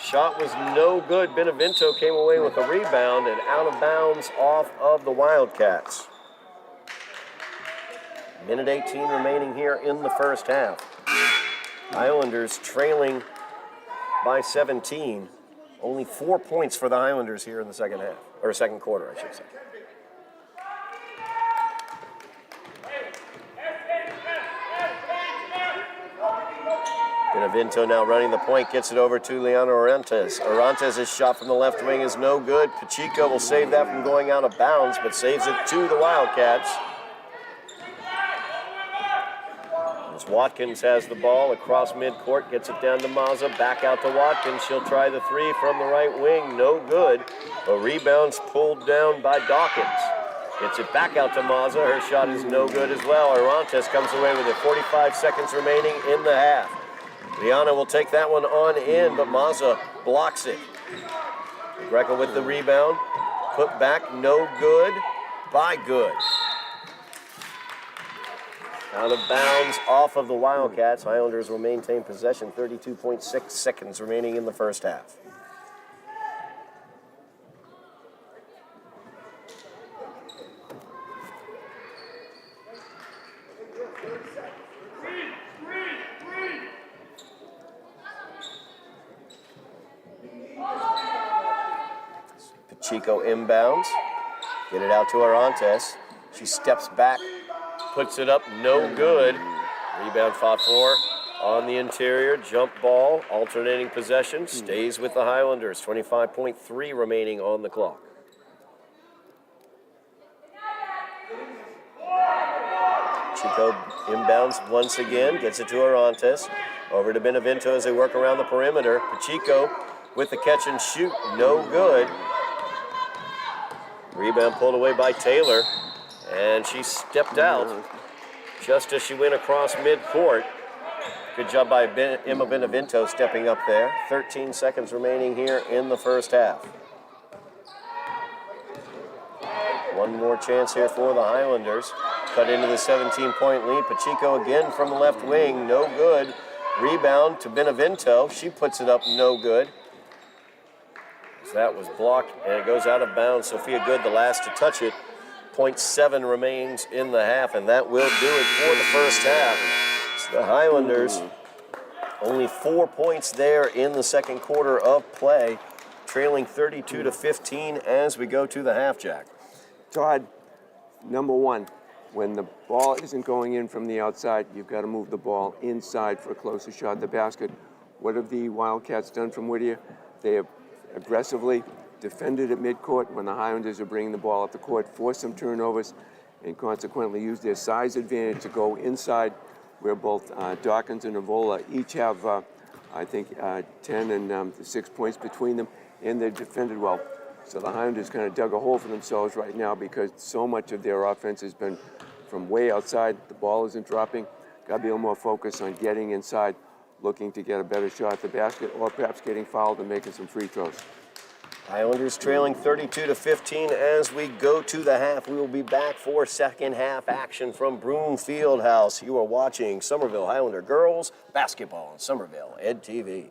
Shot was no good. Benevento came away with a rebound and out of bounds off of the Wildcats. Minute 18 remaining here in the first half. Highlanders trailing by 17. Only 4 points for the Highlanders here in the second half, or second quarter, I should say. Benevento now running the point, gets it over to Liana Orantes. Orantes' shot from the left wing is no good. Pacheco will save that from going out of bounds, but saves it to the Wildcats. As Watkins has the ball across midcourt, gets it down to Mazza, back out to Watkins. She'll try the 3 from the right wing, no good. A rebound's pulled down by Dawkins. Gets it back out to Mazza. Her shot is no good as well. Orantes comes away with it. 45 seconds remaining in the half. Liana will take that one on in, but Mazza blocks it. Greca with the rebound. Put back, no good. By good. Out of bounds off of the Wildcats. Highlanders will maintain possession. 32.6 seconds remaining in the first half. Pacheco inbounds. Get it out to Orantes. She steps back. Puts it up, no good. Rebound fought for. on the interior, jump ball, alternating possession, stays with the Highlanders. 25.3 remaining on the clock. Chico inbounds once again, gets it to Orantes. Over to Benevento as they work around the perimeter. Pacheco with the catch and shoot, no good. Rebound pulled away by Taylor, and she stepped out just as she went across midcourt. Good job by Emma Benevento stepping up there. 13 seconds remaining here in the first half. One more chance here for the Highlanders. Cut into the 17-point lead. Pacheco again from the left wing, no good. Rebound to Benevento. She puts it up, no good. So that was blocked, and it goes out of bounds. Sophia Good, the last to touch it. 0.7 remains in the half, and that will do it for the first half. So the Highlanders, only 4 points there in the second quarter of play, trailing 32-15 as we go to the half, Jack. Todd, number one, when the ball isn't going in from the outside, you've got to move the ball inside for a closer shot at the basket. What have the Wildcats done from Whittier? They have aggressively defended at midcourt when the Highlanders are bringing the ball up the court, forced some turnovers, and consequently used their size advantage to go inside, where both Dawkins and Avola each have, I think, 10 and 6 points between them, and they've defended well. So the Highlanders kind of dug a hole for themselves right now because so much of their offense has been from way outside. The ball isn't dropping. Got to be a little more focused on getting inside, looking to get a better shot at the basket, or perhaps getting fouled and making some free throws. Highlanders trailing 32-15 as we go to the half. We will be back for second half action from Broomfield House. You are watching Somerville Highlander Girls Basketball on Somerville Ed TV.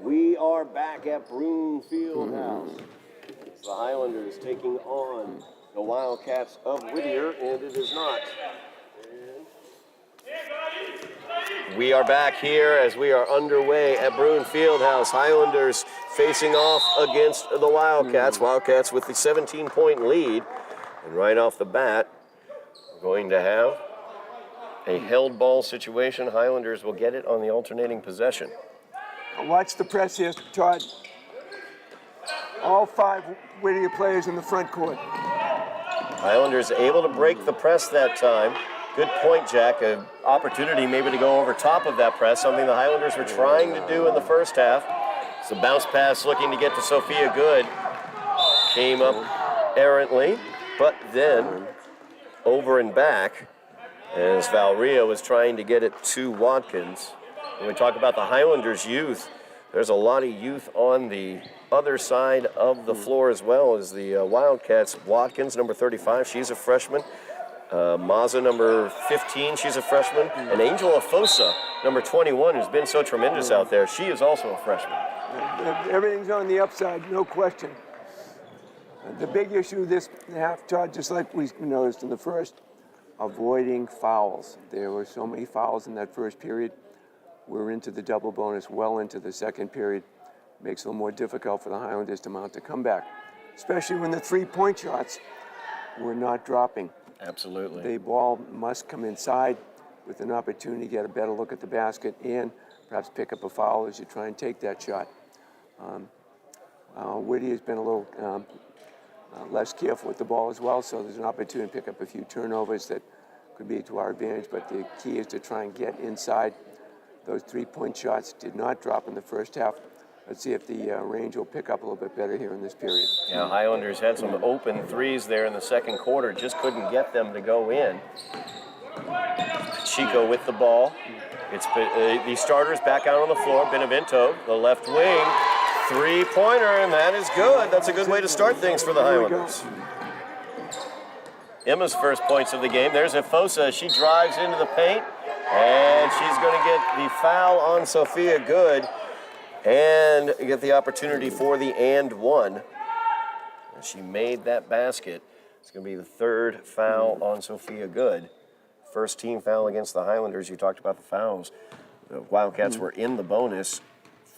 We are back at Broomfield House. It's the Highlanders taking on the Wildcats of Whittier, and it is not. We are back here as we are underway at Broomfield House. Highlanders facing off against the Wildcats. Wildcats with the 17-point lead. And right off the bat, we're going to have a held ball situation. Highlanders will get it on the alternating possession. Watch the press here, Todd. All 5 Whittier players in the front court. Highlanders able to break the press that time. Good point, Jack. An opportunity maybe to go over top of that press, something the Highlanders were trying to do in the first half. It's a bounce pass looking to get to Sophia Good. Came up errantly, but then over and back as Valria was trying to get it to Watkins. When we talk about the Highlanders' youth, there's a lot of youth on the other side of the floor as well as the Wildcats. Watkins, number 35, she's a freshman. Maza, number 15, she's a freshman. And Angel Afosa, number 21, who's been so tremendous out there, she is also a freshman. Everything's on the upside, no question. The big issue this half, Todd, just like we noticed in the first, avoiding fouls. There were so many fouls in that first period. We're into the double bonus, well into the second period. Makes it a little more difficult for the Highlanders to mount a comeback, especially when the 3-point shots were not dropping. Absolutely. The ball must come inside with an opportunity to get a better look at the basket and perhaps pick up a foul as you try and take that shot. Whittier's been a little less careful with the ball as well, so there's an opportunity to pick up a few turnovers that could be to our advantage, but the key is to try and get inside. Those 3-point shots did not drop in the first half. Let's see if the range will pick up a little bit better here in this period. Yeah, Highlanders had some open threes there in the second quarter, just couldn't get them to go in. Chico with the ball. It's the starters back out on the floor. Benevento, the left wing, 3-pointer, and that is good. That's a good way to start things for the Highlanders. Emma's first points of the game. There's Afosa. She drives into the paint, and she's going to get the foul on Sophia Good and get the opportunity for the and one. She made that basket. It's going to be the 3rd foul on Sophia Good. First team foul against the Highlanders. You talked about the fouls. The Wildcats were in the bonus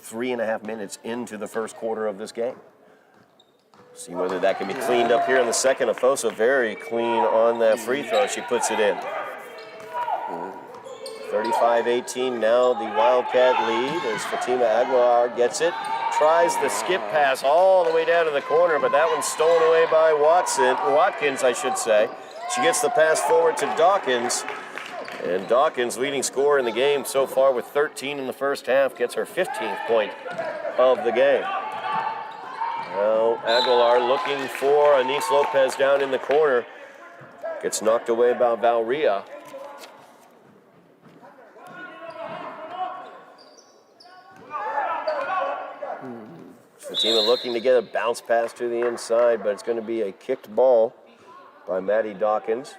3.5 minutes into the first quarter of this game. See whether that can be cleaned up here in the second. Afosa very clean on that free throw. She puts it in. 35-18 now the Wildcat lead as Fatima Aguilar gets it. Tries the skip pass all the way down to the corner, but that one's stolen away by Watkins, I should say. She gets the pass forward to Dawkins. And Dawkins, leading scorer in the game so far with 13 in the first half, gets her 15th point of the game. Now Aguilar looking for Anise Lopez down in the corner. Gets knocked away by Valria. Fatima looking to get a bounce pass to the inside, but it's going to be a kicked ball by Maddie Dawkins.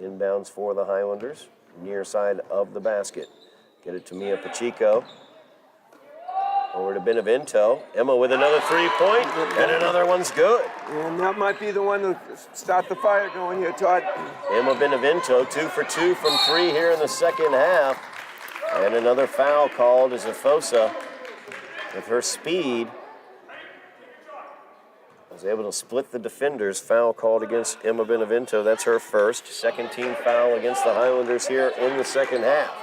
Inbounds for the Highlanders, near side of the basket. Get it to Mia Pacheco. Over to Benevento. Emma with another 3-point, and another one's good. And that might be the one to start the fire going here, Todd. Emma Benevento, 2 for 2 from 3 here in the second half. And another foul called as Afosa, with her speed, was able to split the defenders. Foul called against Emma Benevento. That's her first. Second team foul against the Highlanders here in the second half.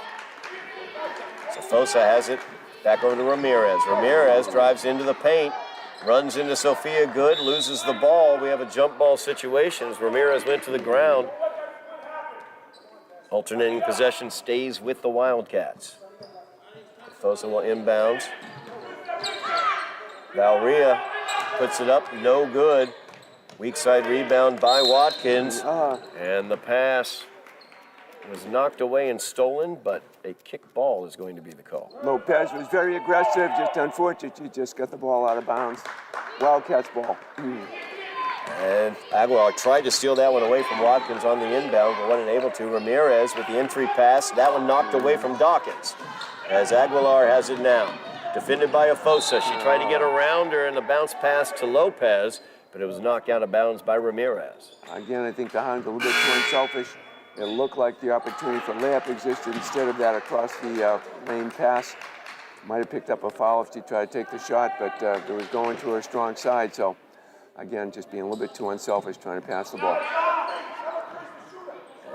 So Afosa has it back over to Ramirez. Ramirez drives into the paint, runs into Sophia Good, loses the ball. We have a jump ball situation as Ramirez went to the ground. Alternating possession stays with the Wildcats. Afosa will inbounds. Valria puts it up, no good. Weak side rebound by Watkins. And the pass was knocked away and stolen, but a kick ball is going to be the call. Lopez was very aggressive, just unfortunate. She just got the ball out of bounds. Wildcats ball. And Aguilar tried to steal that one away from Watkins on the inbound, but wasn't able to. Ramirez with the entry pass. That one knocked away from Dawkins. as Aguilar has it now. Defended by Afosa. She tried to get around her in the bounce pass to Lopez, but it was knocked out of bounds by Ramirez. Again, I think the Hounds are a little bit too unselfish. It looked like the opportunity for layup existed instead of that across the lane pass. Might have picked up a foul if she tried to take the shot, but it was going to her strong side. So, again, just being a little bit too unselfish trying to pass the ball.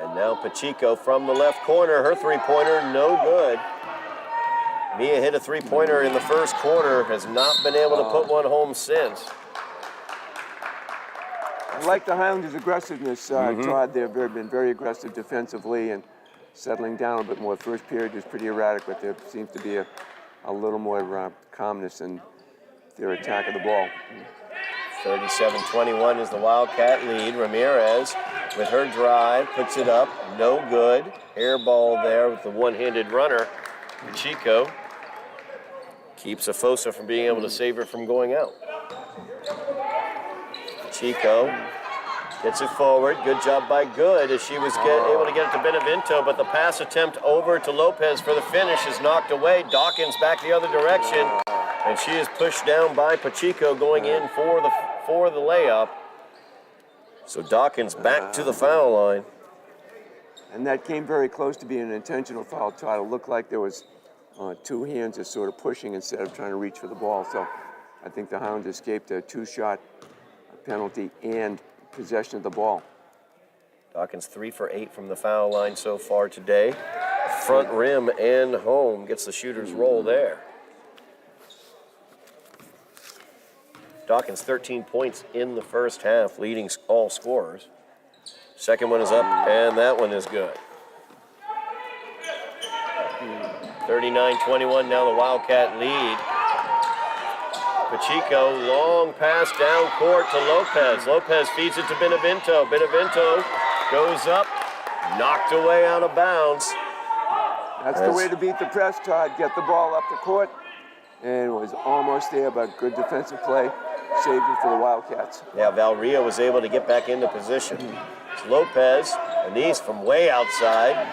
And now Pacheco from the left corner. Her three-pointer, no good. Mia hit a three-pointer in the first quarter, has not been able to put one home since. I like the Highlanders' aggressiveness, Todd. They've been very aggressive defensively and settling down a bit more. First period was pretty erratic, but there seems to be a little more calmness in their attack of the ball. 37-21 is the Wildcat lead. Ramirez with her drive, puts it up, no good. Air ball there with the one-handed runner. Pacheco keeps Afosa from being able to save her from going out. Pacheco gets it forward. Good job by Good as she was able to get it to Benevento, but the pass attempt over to Lopez for the finish is knocked away. Dawkins back the other direction, and she is pushed down by Pacheco going in for the layup. So Dawkins back to the foul line. And that came very close to being an intentional foul, Todd. It looked like there was two hands just sort of pushing instead of trying to reach for the ball. So I think the Hounds escaped a two-shot penalty and possession of the ball. Dawkins 3 for 8 from the foul line so far today. Front rim and home, gets the shooter's roll there. Dawkins 13 points in the first half, leading all scorers. Second one is up, and that one is good. 39-21, now the Wildcat lead. Pacheco, long pass down court to Lopez. Lopez feeds it to Benevento. Benevento goes up, knocked away out of bounds. That's the way to beat the press, Todd. Get the ball up the court, and it was almost there, but good defensive play. Saved it for the Wildcats. Yeah, Valria was able to get back into position. It's Lopez, Anise from way outside.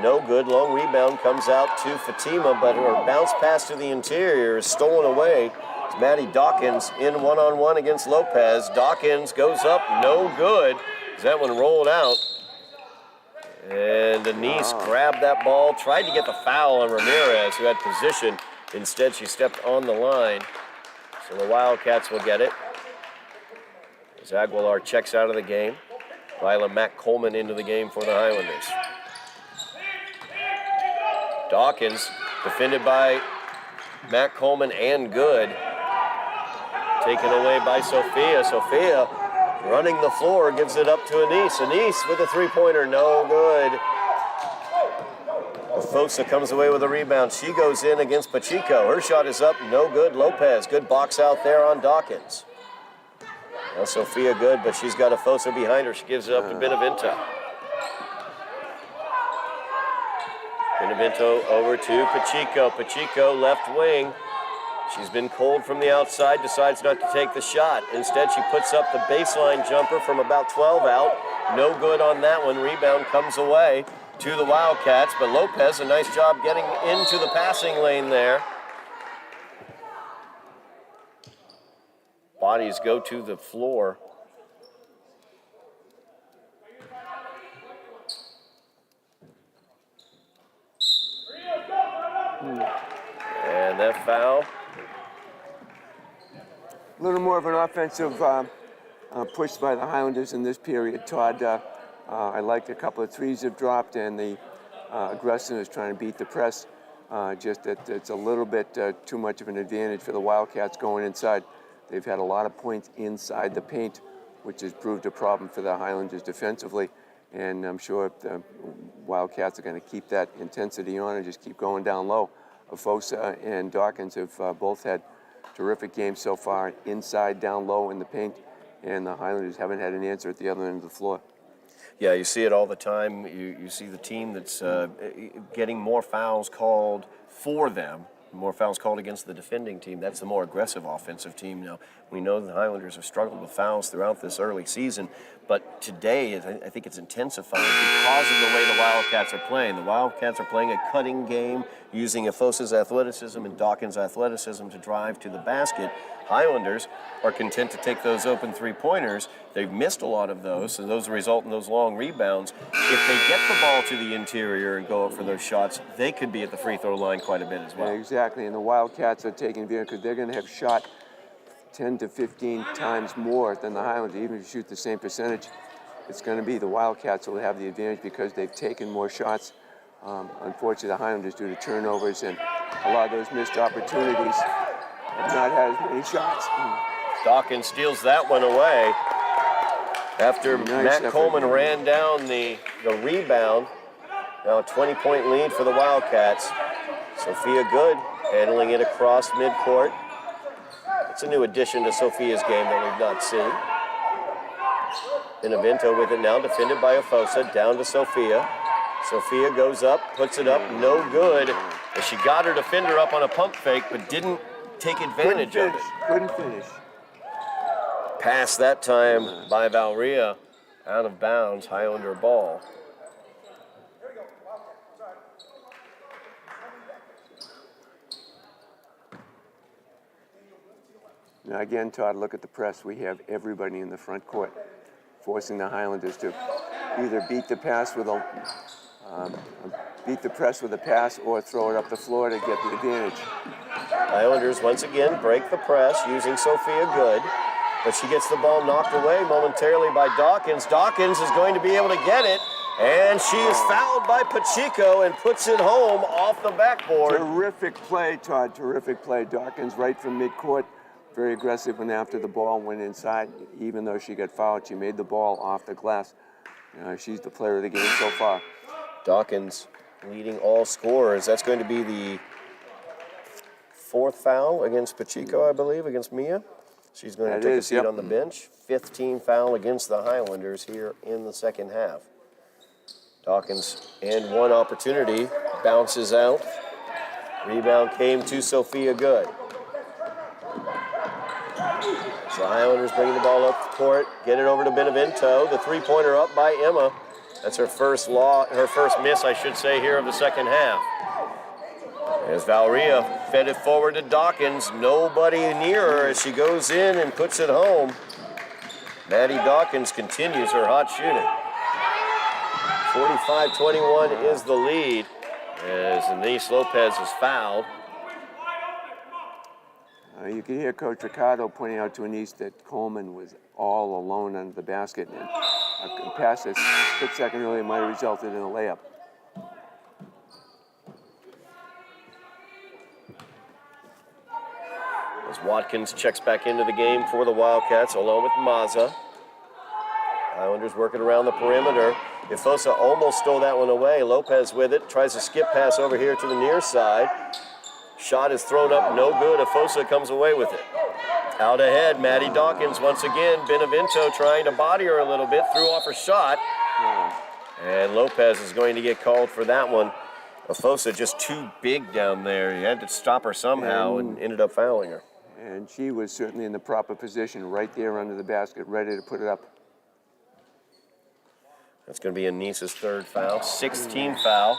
No good, long rebound comes out to Fatima, but her bounce pass to the interior is stolen away. It's Maddie Dawkins in one-on-one against Lopez. Dawkins goes up, no good. That one rolled out. And Anise grabbed that ball, tried to get the foul on Ramirez, who had position. Instead, she stepped on the line. So the Wildcats will get it. As Aguilar checks out of the game. Lila Matt Coleman into the game for the Highlanders. Dawkins, defended by Matt Coleman and Good. Taken away by Sophia. Sophia running the floor, gives it up to Anise. Anise with a three-pointer, no good. Afosa comes away with a rebound. She goes in against Pacheco. Her shot is up, no good. Lopez, good box out there on Dawkins. Now Sophia good, but she's got Afosa behind her. She gives it up to Benevento. Benevento over to Pacheco. Pacheco left wing. She's been cold from the outside, decides not to take the shot. Instead, she puts up the baseline jumper from about 12 out. No good on that one. Rebound comes away to the Wildcats, but Lopez, a nice job getting into the passing lane there. Bodies go to the floor. And that foul. A little more of an offensive push by the Highlanders in this period, Todd. I liked a couple of threes have dropped, and the aggressiveness trying to beat the press. Just that it's a little bit too much of an advantage for the Wildcats going inside. They've had a lot of points inside the paint, which has proved a problem for the Highlanders defensively. And I'm sure the Wildcats are going to keep that intensity on and just keep going down low. Afosa and Dawkins have both had terrific games so far, inside, down low in the paint, and the Highlanders haven't had an answer at the other end of the floor. Yeah, you see it all the time. You see the team that's getting more fouls called for them more fouls called against the defending team. That's the more aggressive offensive team. Now, we know the Highlanders have struggled with fouls throughout this early season, but today I think it's intensified because of the way the Wildcats are playing. The Wildcats are playing a cutting game using Efosa's athleticism and Dawkins' athleticism to drive to the basket. Highlanders are content to take those open three-pointers. They've missed a lot of those, so those result in those long rebounds. If they get the ball to the interior and go up for those shots, they could be at the free throw line quite a bit as well. Yeah, exactly, and the Wildcats are taking advantage because they're going to have shot 10 to 15 times more than the Highlanders. Even if you shoot the same percentage, it's going to be the Wildcats will have the advantage because they've taken more shots. Unfortunately, the Highlanders, due to turnovers and a lot of those missed opportunities, have not had as many shots. Dawkins steals that one away after Nice Matt effort. Coleman ran down the rebound. Now a 20-point lead for the Wildcats. Sophia Good handling it across midcourt. It's a new addition to Sophia's game that we've not seen. Benevento with it now, defended by Efosa, down to Sophia. Sophia goes up, puts it up, no good. And she got her defender up on a pump fake, but didn't take advantage of it. Couldn't finish. Pass that time by Valria, out of bounds, Highlander ball. Now again, Todd, look at the press. We have everybody in the front court, forcing the Highlanders to either beat the press with a pass or throw it up the floor to get the advantage. Highlanders once again break the press using Sophia Good, but she gets the ball knocked away momentarily by Dawkins. Dawkins is going to be able to get it, and she is fouled by Pacheco and puts it home off the backboard. Terrific play, Todd, terrific play. Dawkins right from midcourt, very aggressive when after the ball went inside. Even though she got fouled, she made the ball off the glass. She's the player of the game so far. Dawkins leading all scorers. That's going to be the fourth foul against Pacheco, I believe, against Mia. She's going to take a seat on the bench. 15th team foul against the Highlanders here in the second half. Dawkins, and one opportunity, bounces out. Rebound came to Sophia Good. So the Highlanders bringing the ball up the court, get it over to Benevento. The three-pointer up by Emma. That's her first miss, I should say, here of the second half. As Valria fed it forward to Dawkins, nobody near her as she goes in and puts it home. Maddie Dawkins continues her hot shooting. 45-21 is the lead as Denise Lopez is fouled. You can hear Coach Ricardo pointing out to Anise that Coleman was all alone under the basket, and a pass a split second earlier might have resulted in a layup. As Watkins checks back into the game for the Wildcats along with Maza. Highlanders working around the perimeter. Efosa almost stole that one away. Lopez with it, tries a skip pass over here to the near side. Shot is thrown up, no good. Efosa comes away with it. Out ahead, Maddie Dawkins once again. Benevento trying to body her a little bit, threw off her shot. And Lopez is going to get called for that one. Efosa just too big down there. He had to stop her somehow and ended up fouling her. And she was certainly in the proper position right there under the basket, ready to put it up. That's going to be Anisa's third foul, 16th foul.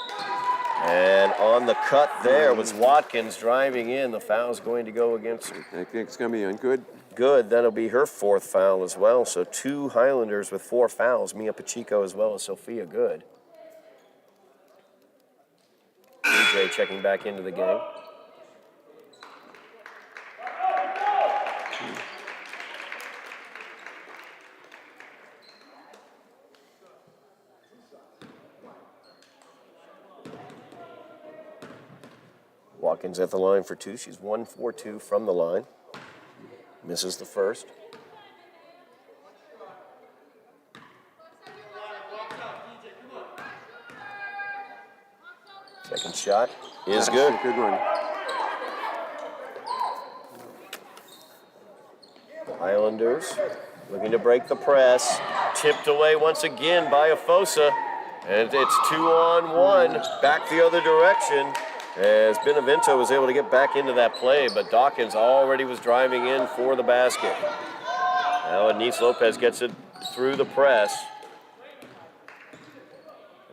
And on the cut there was Watkins driving in. The foul's going to go against her. I think it's going to be on good. Good, that'll be her fourth foul as well. So two Highlanders with 4 fouls, Mia Pacheco as well as Sophia Good. DJ checking back into the game. Watkins at the line for 2. She's 1 for 2 from the line. Misses the first. Second shot is good. Good one. Highlanders looking to break the press. Tipped away once again by Efosa. And it's 2-on-1. Back the other direction. as Benevento was able to get back into that play, but Dawkins already was driving in for the basket. Now Anise Lopez gets it through the press.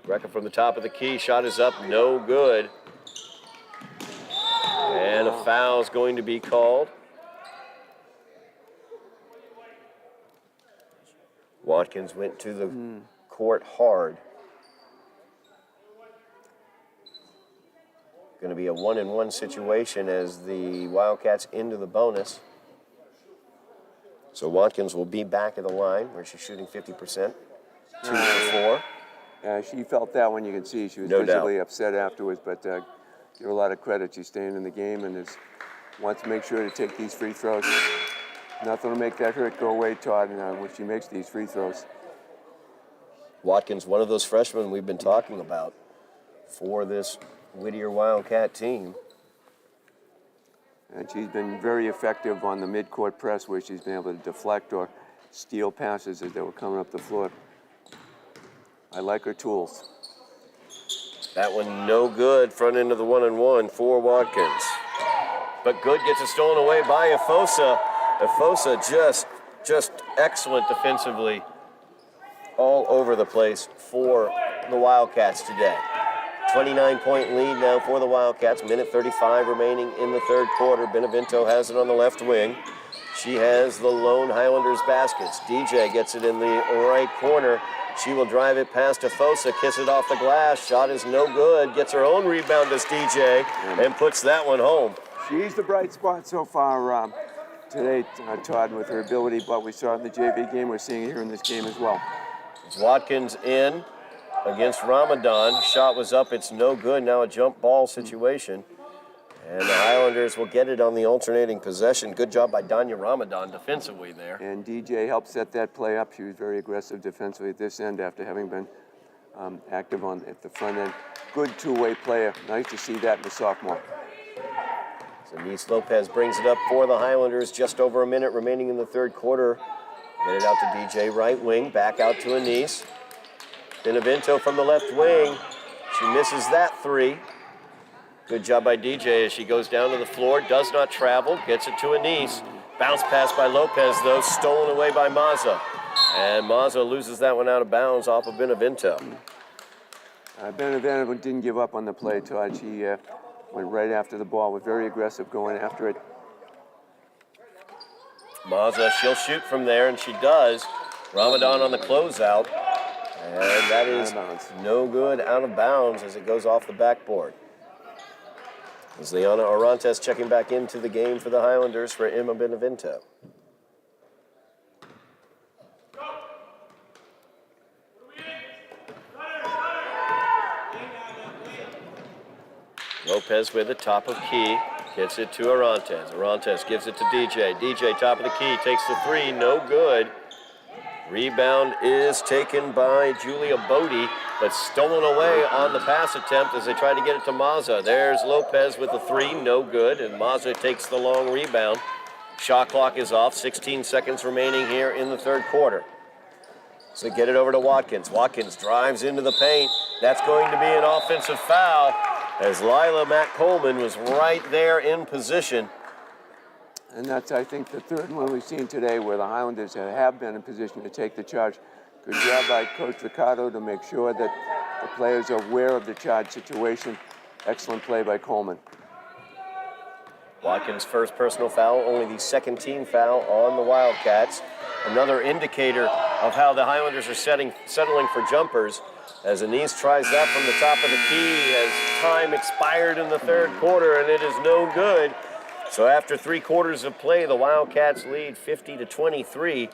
Greca from the top of the key, shot is up, no good. And a foul is going to be called. Watkins went to the court hard. Going to be a 1-and-1 situation as the Wildcats into the bonus. So Watkins will be back at the line where she's shooting 50%, 2 for 4. She felt that one. You can see she was visibly upset afterwards, but give her a lot of credit. She's staying in the game and wants to make sure to take these free throws. Nothing will make that hurt go away, Todd, when she makes these free throws. Watkins, one of those freshmen we've been talking about for this Whittier Wildcat team. And she's been very effective on the mid-court press where she's been able to deflect or steal passes as they were coming up the floor. I like her tools. That one no good, front end of the 1-and-1 for Watkins. But good, gets it stolen away by Efosa. Efosa just excellent defensively all over the place for the Wildcats today. 29-point lead now for the Wildcats. Minute 35 remaining in the third quarter. Benevento has it on the left wing. She has the lone Highlanders baskets. DJ gets it in the right corner. She will drive it past Efosa, kiss it off the glass. Shot is no good. Gets her own rebound as DJ and puts that one home. She's the bright spot so far today, Todd, with her ability. But we saw it in the JV game. We're seeing it here in this game as well. It's Watkins in against Ramadan. Shot was up, it's no good. Now a jump ball situation. And the Highlanders will get it on the alternating possession. Good job by Danya Ramadan defensively there. And DJ helped set that play up. She was very aggressive defensively at this end after having been active at the front end. Good two-way player. Nice to see that in the sophomore. So Anise Lopez brings it up for the Highlanders. Just over a minute remaining in the third quarter. Get it out to DJ, right wing, back out to Anise. Benevento from the left wing. She misses that three. Good job by DJ as she goes down to the floor, does not travel, gets it to Anise. Bounce pass by Lopez, though, stolen away by Mazza. And Mazza loses that one out of bounds off of Benevento. Benevento didn't give up on the play, Todd. She went right after the ball, was very aggressive going after it. Mazza, she'll shoot from there, and she does. Ramadan on the closeout. And that is no good, out of bounds as it goes off the backboard. As Liana Orantes checking back into the game for the Highlanders for Emma Benevento. Lopez with it, top of key, gets it to Orantes. Orantes gives it to DJ. DJ, top of the key, takes the three, no good. Rebound is taken by Julia Bodie, but stolen away on the pass attempt as they try to get it to Mazza. There's Lopez with the three, no good, and Mazza takes the long rebound. Shot clock is off, 16 seconds remaining here in the third quarter. So get it over to Watkins. Watkins drives into the paint. That's going to be an offensive foul as Lila Matt Coleman was right there in position. And that's, I think, the third one we've seen today where the Highlanders have been in position to take the charge. Good job by Coach Ricardo to make sure that the players are aware of the charge situation. Excellent play by Coleman. Watkins' first personal foul, only the second team foul on the Wildcats. Another indicator of how the Highlanders are settling for jumpers as Anise tries that from the top of the key as time expired in the third quarter, and it is no good. So after 3 quarters of play, the Wildcats lead 50-23.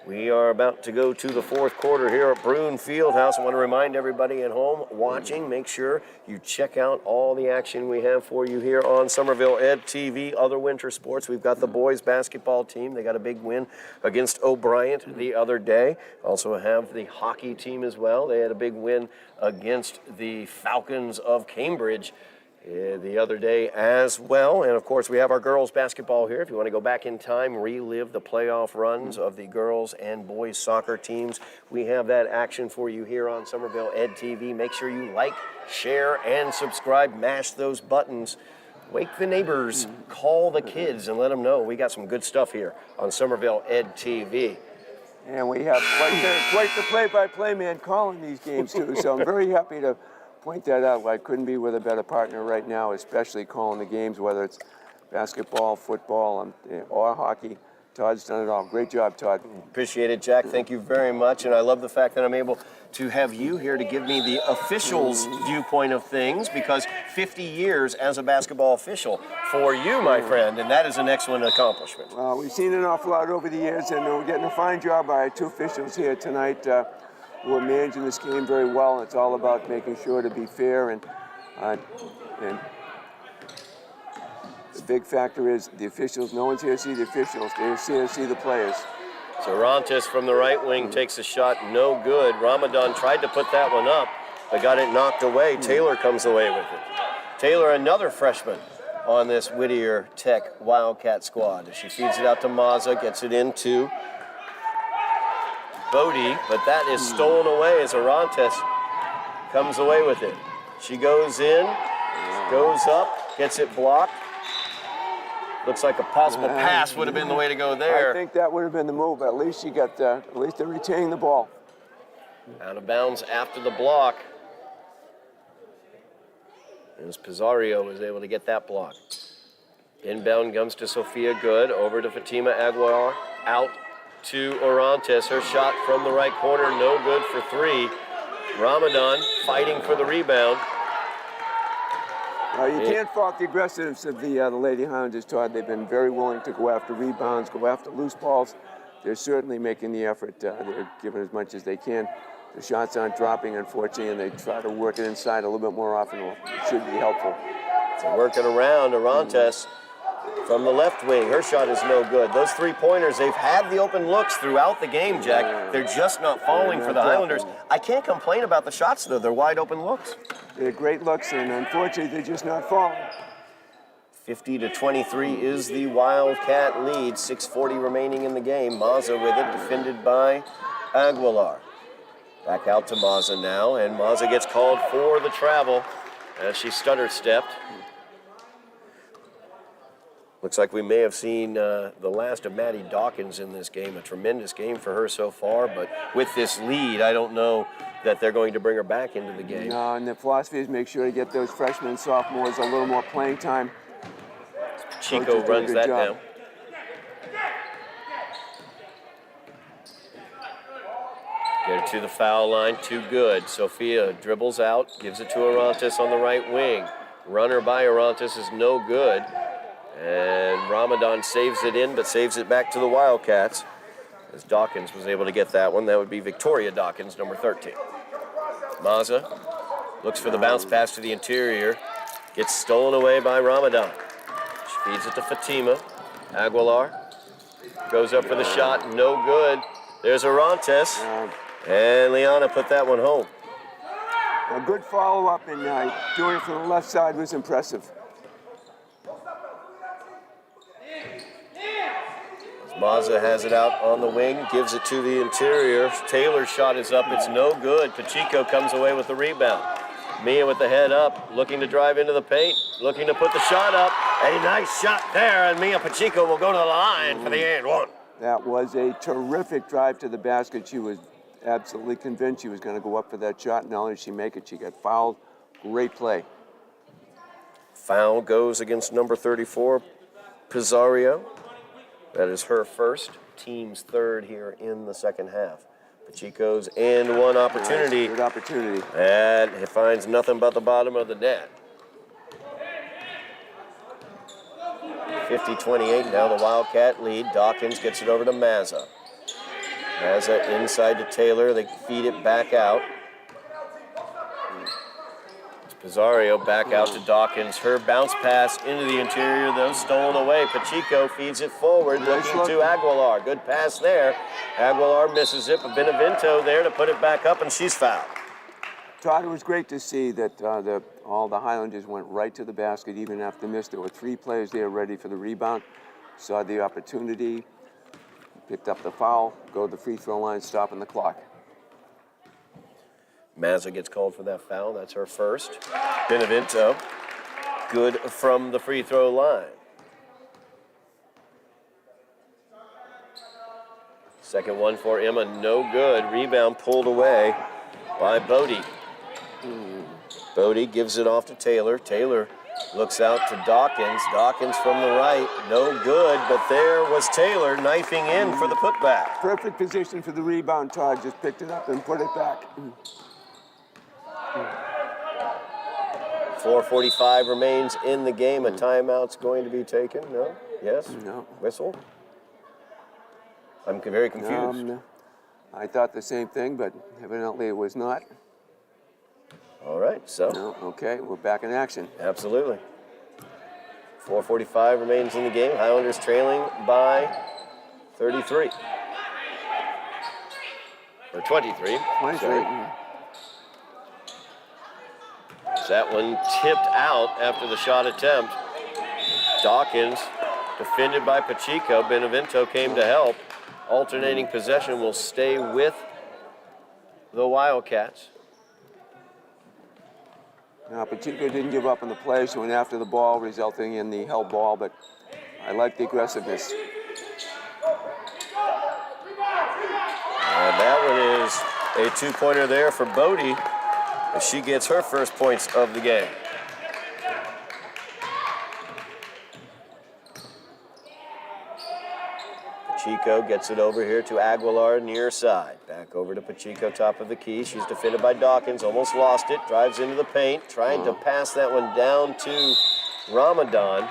We are about to go to the fourth quarter here at Bruin Fieldhouse. I want to remind everybody at home watching, make sure you check out all the action we have for you here on Somerville Ed TV, other winter sports. We've got the boys basketball team. They got a big win against O'Brien the other day. Also have the hockey team as well. They had a big win against the Falcons of Cambridge the other day as well. And of course, we have our girls basketball here. If you want to go back in time, relive the playoff runs of the girls and boys soccer teams, we have that action for you here on Somerville Ed TV. Make sure you like, share, and subscribe. Mash those buttons. Wake the neighbors, call the kids, and let them know we got some good stuff here on Somerville Ed TV. And we have quite the play-by-play man calling these games too, so I'm very happy to point that out. I couldn't be with a better partner right now, especially calling the games, whether it's basketball, football, or hockey. Todd's done it all. Great job, Todd. Appreciate it, Jack. Thank you very much. And I love the fact that I'm able to have you here to give me the official's viewpoint of things, because 50 years as a basketball official for you, my friend, and that is an excellent accomplishment. Well, we've seen an awful lot over the years, and we're getting a fine job by our two officials here tonight. We're managing this game very well. It's all about making sure to be fair, and the big factor is the officials. No one's here to see the officials. They're here to see the players. So Rontes from the right wing takes a shot, no good. Ramadan tried to put that one up, but got it knocked away. Taylor comes away with it. Taylor, another freshman on this Whittier Tech Wildcat squad. She feeds it out to Mazza, gets it into Bodie, but that is stolen away as Orantes comes away with it. She goes in, goes up, gets it blocked. Looks like a possible pass would have been the way to go there. I think that would have been the move. At least she got, at least they're retaining the ball. Out of bounds after the block. As Pizarro was able to get that block. Inbound comes to Sophia Good, over to Fatima Aguilar, out to Orantes. Her shot from the right corner, no good for three. Ramadan fighting for the rebound. You can't fault the aggressiveness of the Lady Highlanders, Todd. They've been very willing to go after rebounds, go after loose balls. They're certainly making the effort. They're giving as much as they can. The shots aren't dropping, unfortunately, and they try to work it inside a little bit more often. It should be helpful. So working around Orantes from the left wing. Her shot is no good. Those three-pointers, they've had the open looks throughout the game, Jack. They're just not falling for the Highlanders. I can't complain about the shots, though. They're wide open looks. They're great looks, and unfortunately, they're just not falling. 50-23 is the Wildcat lead. 6:40 remaining in the game. Mazza with it, defended by Aguilar. Back out to Mazza now, and Mazza gets called for the travel as she stutter-stepped. Looks like we may have seen the last of Maddie Dawkins in this game. A tremendous game for her so far, but with this lead, I don't know that they're going to bring her back into the game. No, and the philosophy is make sure to get those freshmen and sophomores a little more playing time. Chico runs that down. Get it to the foul line, too good. Sophia dribbles out, gives it to Orantes on the right wing. Runner by Orantes is no good. And Ramadan saves it in, but saves it back to the Wildcats. As Dawkins was able to get that one. That would be Victoria Dawkins, number 13. Mazza looks for the bounce pass to the interior. Gets stolen away by Ramadan. She feeds it to Fatima. Aguilar goes up for the shot, no good. There's Orantes. And Liana put that one home. A good follow-up, and doing it from the left side was impressive. Mazza has it out on the wing, gives it to the interior. Taylor's shot is up, it's no good. Pacheco comes away with the rebound. Mia with the head up, looking to drive into the paint, looking to put the shot up. A nice shot there, and Mia Pacheco will go to the line for the and one. That was a terrific drive to the basket. She was absolutely convinced she was going to go up for that shot. Not only did she make it, she got fouled. Great play. Foul goes against number 34, Pizarro. That is her first, team's third here in the second half. Pacheco's and one opportunity. Good opportunity. And it finds nothing but the bottom of the net. 50-28, now the Wildcat lead. Dawkins gets it over to Mazza. Mazza inside to Taylor. They feed it back out. Pizarro back out to Dawkins. Her bounce pass into the interior, though, stolen away. Pacheco feeds it forward, looking to Aguilar. Good pass there. Aguilar misses it, but Benevento there to put it back up, and she's fouled. Todd, it was great to see that all the Highlanders went right to the basket, even after missed. There were 3 players there ready for the rebound. Saw the opportunity, picked up the foul, go to the free throw line, stopping the clock. Mazza gets called for that foul. That's her first. Benevento, good from the free throw line. Second one for Emma, no good. Rebound pulled away by Bodie. Bodie gives it off to Taylor. Taylor looks out to Dawkins. Dawkins from the right, no good, but there was Taylor knifing in for the putback. Perfect position for the rebound, Todd. Just picked it up and put it back. 4:45 remains in the game. A timeout's going to be taken. No? Yes? No. Whistle? I'm very confused. I thought the same thing, but evidently it was not. All right, so. No, okay, we're back in action. Absolutely. 4:45 remains in the game. Highlanders trailing by 33. Or 23. 23. Sorry. That one tipped out after the shot attempt. Dawkins defended by Pacheco. Benevento came to help. Alternating possession will stay with the Wildcats. Now, Pacheco didn't give up on the play. She went after the ball, resulting in the held ball, but I like the aggressiveness. And that one is a 2-pointer there for Bodie as she gets her first points of the game. Pacheco gets it over here to Aguilar near side. Back over to Pacheco, top of the key. She's defended by Dawkins, almost lost it. Drives into the paint, trying to pass that one down to Ramadan.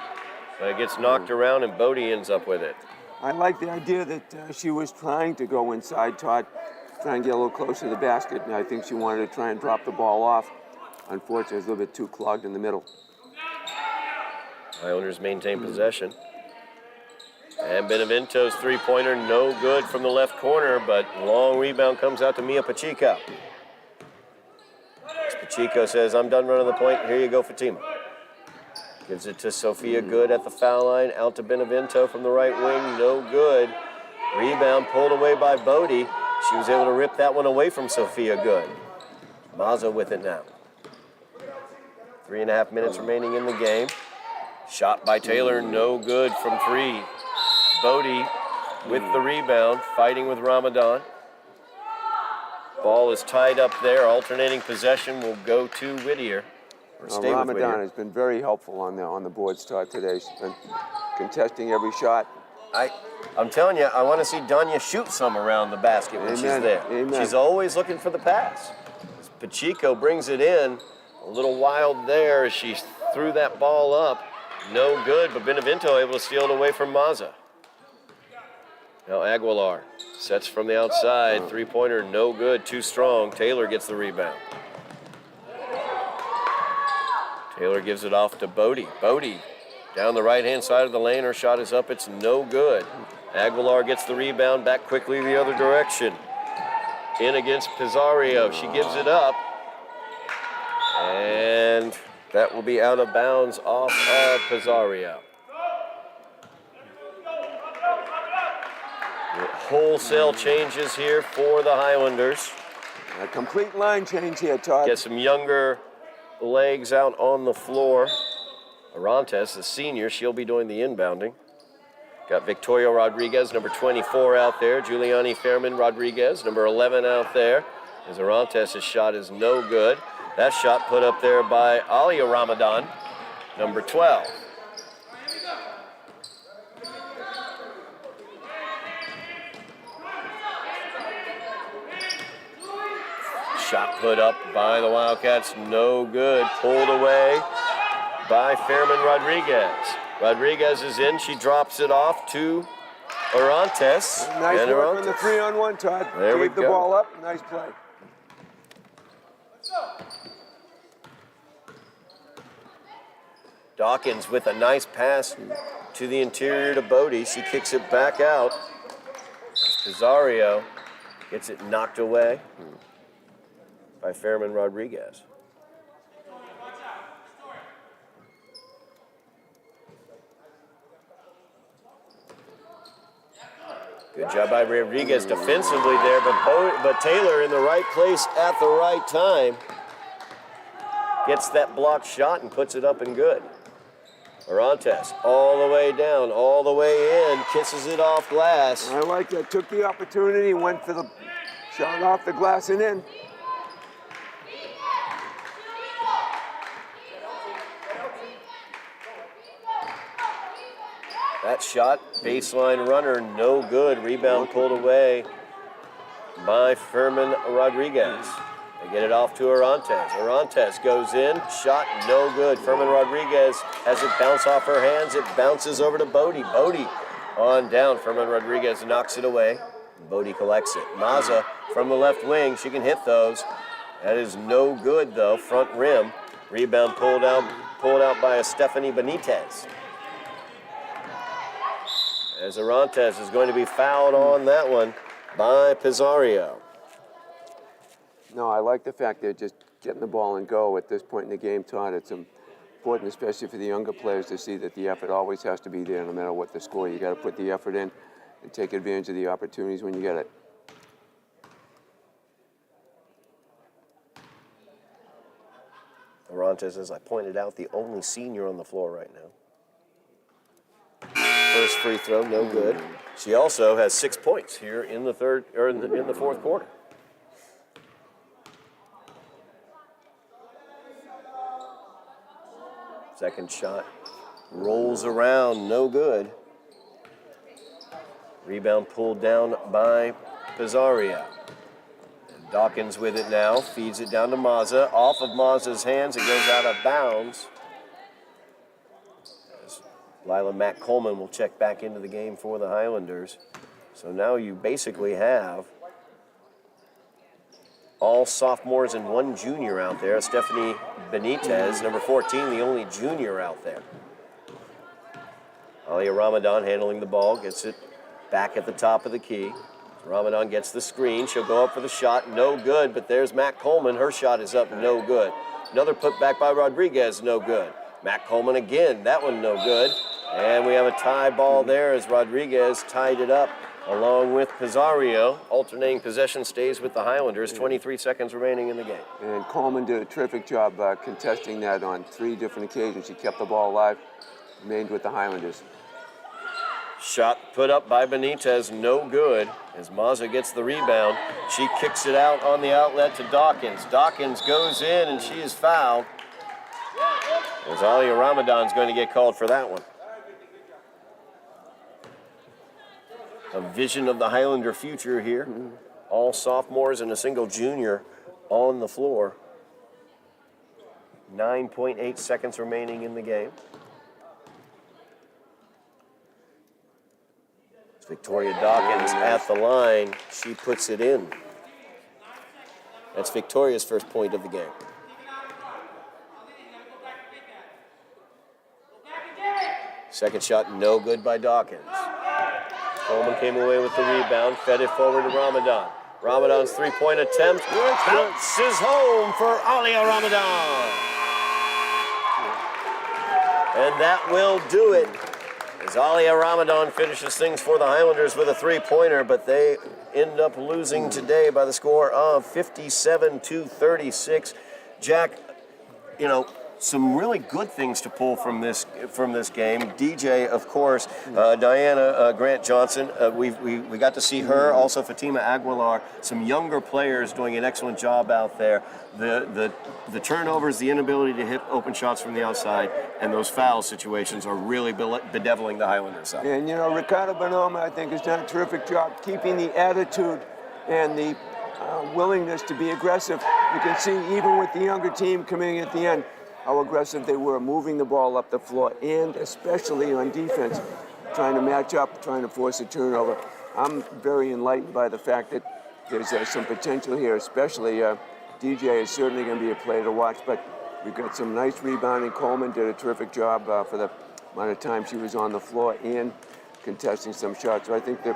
But it gets knocked around and Bodie ends up with it. I like the idea that she was trying to go inside, Todd, try and get a little closer to the basket. And I think she wanted to try and drop the ball off. Unfortunately, it was a little bit too clogged in the middle. Highlanders maintain possession. And Benevento's 3-pointer, no good from the left corner, but long rebound comes out to Mia Pacheco. As Pacheco says, I'm done running the point. Here you go, Fatima. Gives it to Sophia Good at the foul line. Out to Benevento from the right wing, no good. Rebound pulled away by Bodie. She was able to rip that one away from Sophia Good. Mazza with it now. 3.5 minutes remaining in the game. Shot by Taylor, no good from 3. Bodie with the rebound, fighting with Ramadan. Ball is tied up there. Alternating possession will go to Whittier. Or stay with Ramadan Whittier. has been very helpful on the board start today. She's been contesting every shot. I'm telling you, I want to see Danya shoot some around the basket when she's there. Amen. She's always looking for the pass. Pacheco brings it in. A little wild there as she threw that ball up. No good, but Benevento able to steal it away from Mazza. Now Aguilar sets from the outside. 3-pointer, no good, too strong. Taylor gets the rebound. Taylor gives it off to Bodie. Bodie down the right-hand side of the lane. Her shot is up. It's no good. Aguilar gets the rebound back quickly the other direction. In against Pizarro. She gives it up. And that will be out of bounds off of Pizarro. Wholesale changes here for the Highlanders. A complete line change here, Todd. Get some younger legs out on the floor. Arantes, the senior, she'll be doing the inbounding. Got Victoria Rodriguez, number 24 out there. Giuliani Fairman Rodriguez, number 11 out there. As Arantes' shot is no good. That shot put up there by Alia Ramadan, number 12. Shot put up by the Wildcats, no good. Pulled away by Fairman Rodriguez. Rodriguez is in, she drops it off to Arantes. Nice and work on Arantes. the 3-on-1, Todd. There we Gave the go. ball up, nice play. Dawkins with a nice pass to the interior to Bodie. She kicks it back out. Pizarro gets it knocked away by Fairman Rodriguez. Good job by Rodriguez defensively there, but Taylor in the right place at the right time. Gets that blocked shot and puts it up and good. Orantes all the way down, all the way in, kisses it off glass. I like that. Took the opportunity, went for the shot off the glass and in. That shot, baseline runner, no good. Rebound pulled away by Fairman Rodriguez. They get it off to Orantes. Orantes goes in, shot no good. Fairman Rodriguez has it bounce off her hands. It bounces over to Bodie. Bodie on down. Fairman Rodriguez knocks it away. Bodie collects it. Maza from the left wing. She can hit those. That is no good though. Front rim. Rebound pulled out by Stephanie Benitez. As Orantes is going to be fouled on that one by Pizarro. No, I like the fact they're just getting the ball and go at this point in the game, Todd. It's important, especially for the younger players, to see that the effort always has to be there no matter what the score. You got to put the effort in and take advantage of the opportunities when you get it. Orantes, as I pointed out, the only senior on the floor right now. First free throw, no good. She also has 6 points here in the fourth quarter. Second shot rolls around, no good. Rebound pulled down by Pizarro. And Dawkins with it now, feeds it down to Maza. Off of Maza's hands, it goes out of bounds. Lila Matt Coleman will check back into the game for the Highlanders. So now you basically have all sophomores and one junior out there. Stephanie Benitez, number 14, the only junior out there. Alia Ramadan handling the ball, gets it back at the top of the key. Ramadan gets the screen. She'll go up for the shot. No good, but there's Matt Coleman. Her shot is up, no good. Another putback by Rodriguez, no good. Matt Coleman again, that one no good. And we have a tie ball there as Rodriguez tied it up along with Pizarro. Alternating possession stays with the Highlanders. 23 seconds remaining in the game. And Coleman did a terrific job contesting that on 3 different occasions. She kept the ball alive, remained with the Highlanders. Shot put up by Benitez, no good. As Maza gets the rebound, she kicks it out on the outlet to Dawkins. Dawkins goes in and she is fouled. As Alia Ramadan's going to get called for that one. A vision of the Highlander future here. All sophomores and a single junior on the floor. 9.8 seconds remaining in the game. It's Victoria Dawkins at the line. She puts it in. That's Victoria's first point of the game. Second shot, no good by Dawkins. Coleman came away with the rebound, fed it forward to Ramadan. Ramadan's three-point attempt bounces home for Alia Ramadan. And that will do it. As Alia Ramadan finishes things for the Highlanders with a three-pointer, but they end up losing today by the score of 57-36. Jack, you know, some really good things to pull from this game. DJ, of course, Diana Grant Johnson. We got to see her. Also, Fatima Aguilar. Some younger players doing an excellent job out there. The turnovers, the inability to hit open shots from the outside, and those foul situations are really bedeviling the Highlanders up. And you know, Ricardo Bonoma, I think, has done a terrific job keeping the attitude and the willingness to be aggressive. You can see even with the younger team coming in at the end, how aggressive they were, moving the ball up the floor, and especially on defense, trying to match up, trying to force a turnover. I'm very enlightened by the fact that there's some potential here, especially DJ is certainly going to be a player to watch, but we've got some nice rebounding. Coleman did a terrific job for the amount of time she was on the floor and contesting some shots. So I think that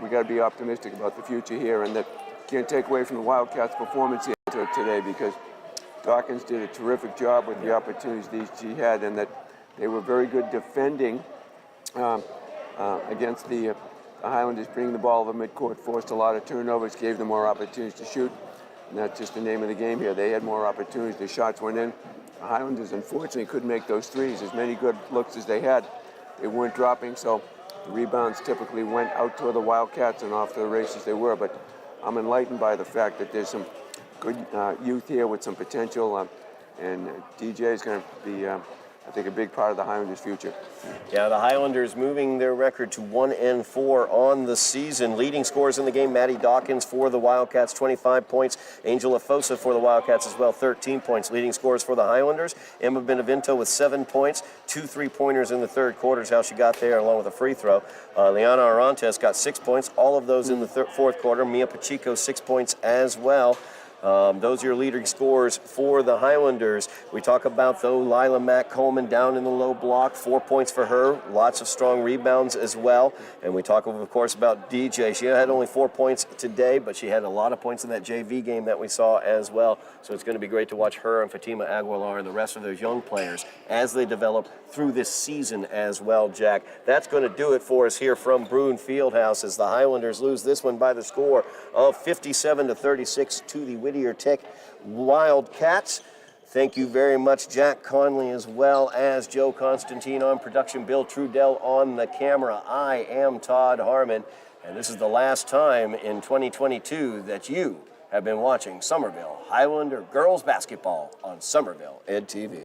we got to be optimistic about the future here, and that can't take away from the Wildcats' performance here to today because Dawkins did a terrific job with the opportunities she had, and that they were very good defending against the Highlanders, bringing the ball over midcourt, forced a lot of turnovers, gave them more opportunities to shoot. And that's just the name of the game here. They had more opportunities. The shots went in. The Highlanders, unfortunately, couldn't make those threes. As many good looks as they had, they weren't dropping, so the rebounds typically went out to the Wildcats and off to the races they were. But I'm enlightened by the fact that there's some good youth here with some potential, and DJ is going to be, I think, a big part of the Highlanders' future. Yeah, the Highlanders moving their record to 1-4 on the season. Leading scorers in the game, Maddie Dawkins for the Wildcats, 25 points. Angel Afosa for the Wildcats as well, 13 points. Leading scorers for the Highlanders, Emma Benevento with 7 points, 2 3-pointers in the third quarter is how she got there, along with a free throw. Liana Arantes got 6 points, all of those in the fourth quarter. Mia Pacheco, 6 points as well. Those are your leading scorers for the Highlanders. We talk about, though, Lila Mack Coleman down in the low block, 4 points for her, lots of strong rebounds as well. And we talk, of course, about DJ. She had only 4 points today, but she had a lot of points in that JV game that we saw as well. So it's going to be great to watch her and Fatima Aguilar and the rest of those young players as they develop through this season as well, Jack. That's going to do it for us here from Bruin Fieldhouse as the Highlanders lose this one by the score of 57-36 to the Whittier Tech Wildcats. Thank you very much, Jack Conley, as well as Joe Constantine on production, Bill Trudell on the camera. I am Todd Harmon, and this is the last time in 2022 that you have been watching Somerville Highlander girls basketball on Somerville Ed TV.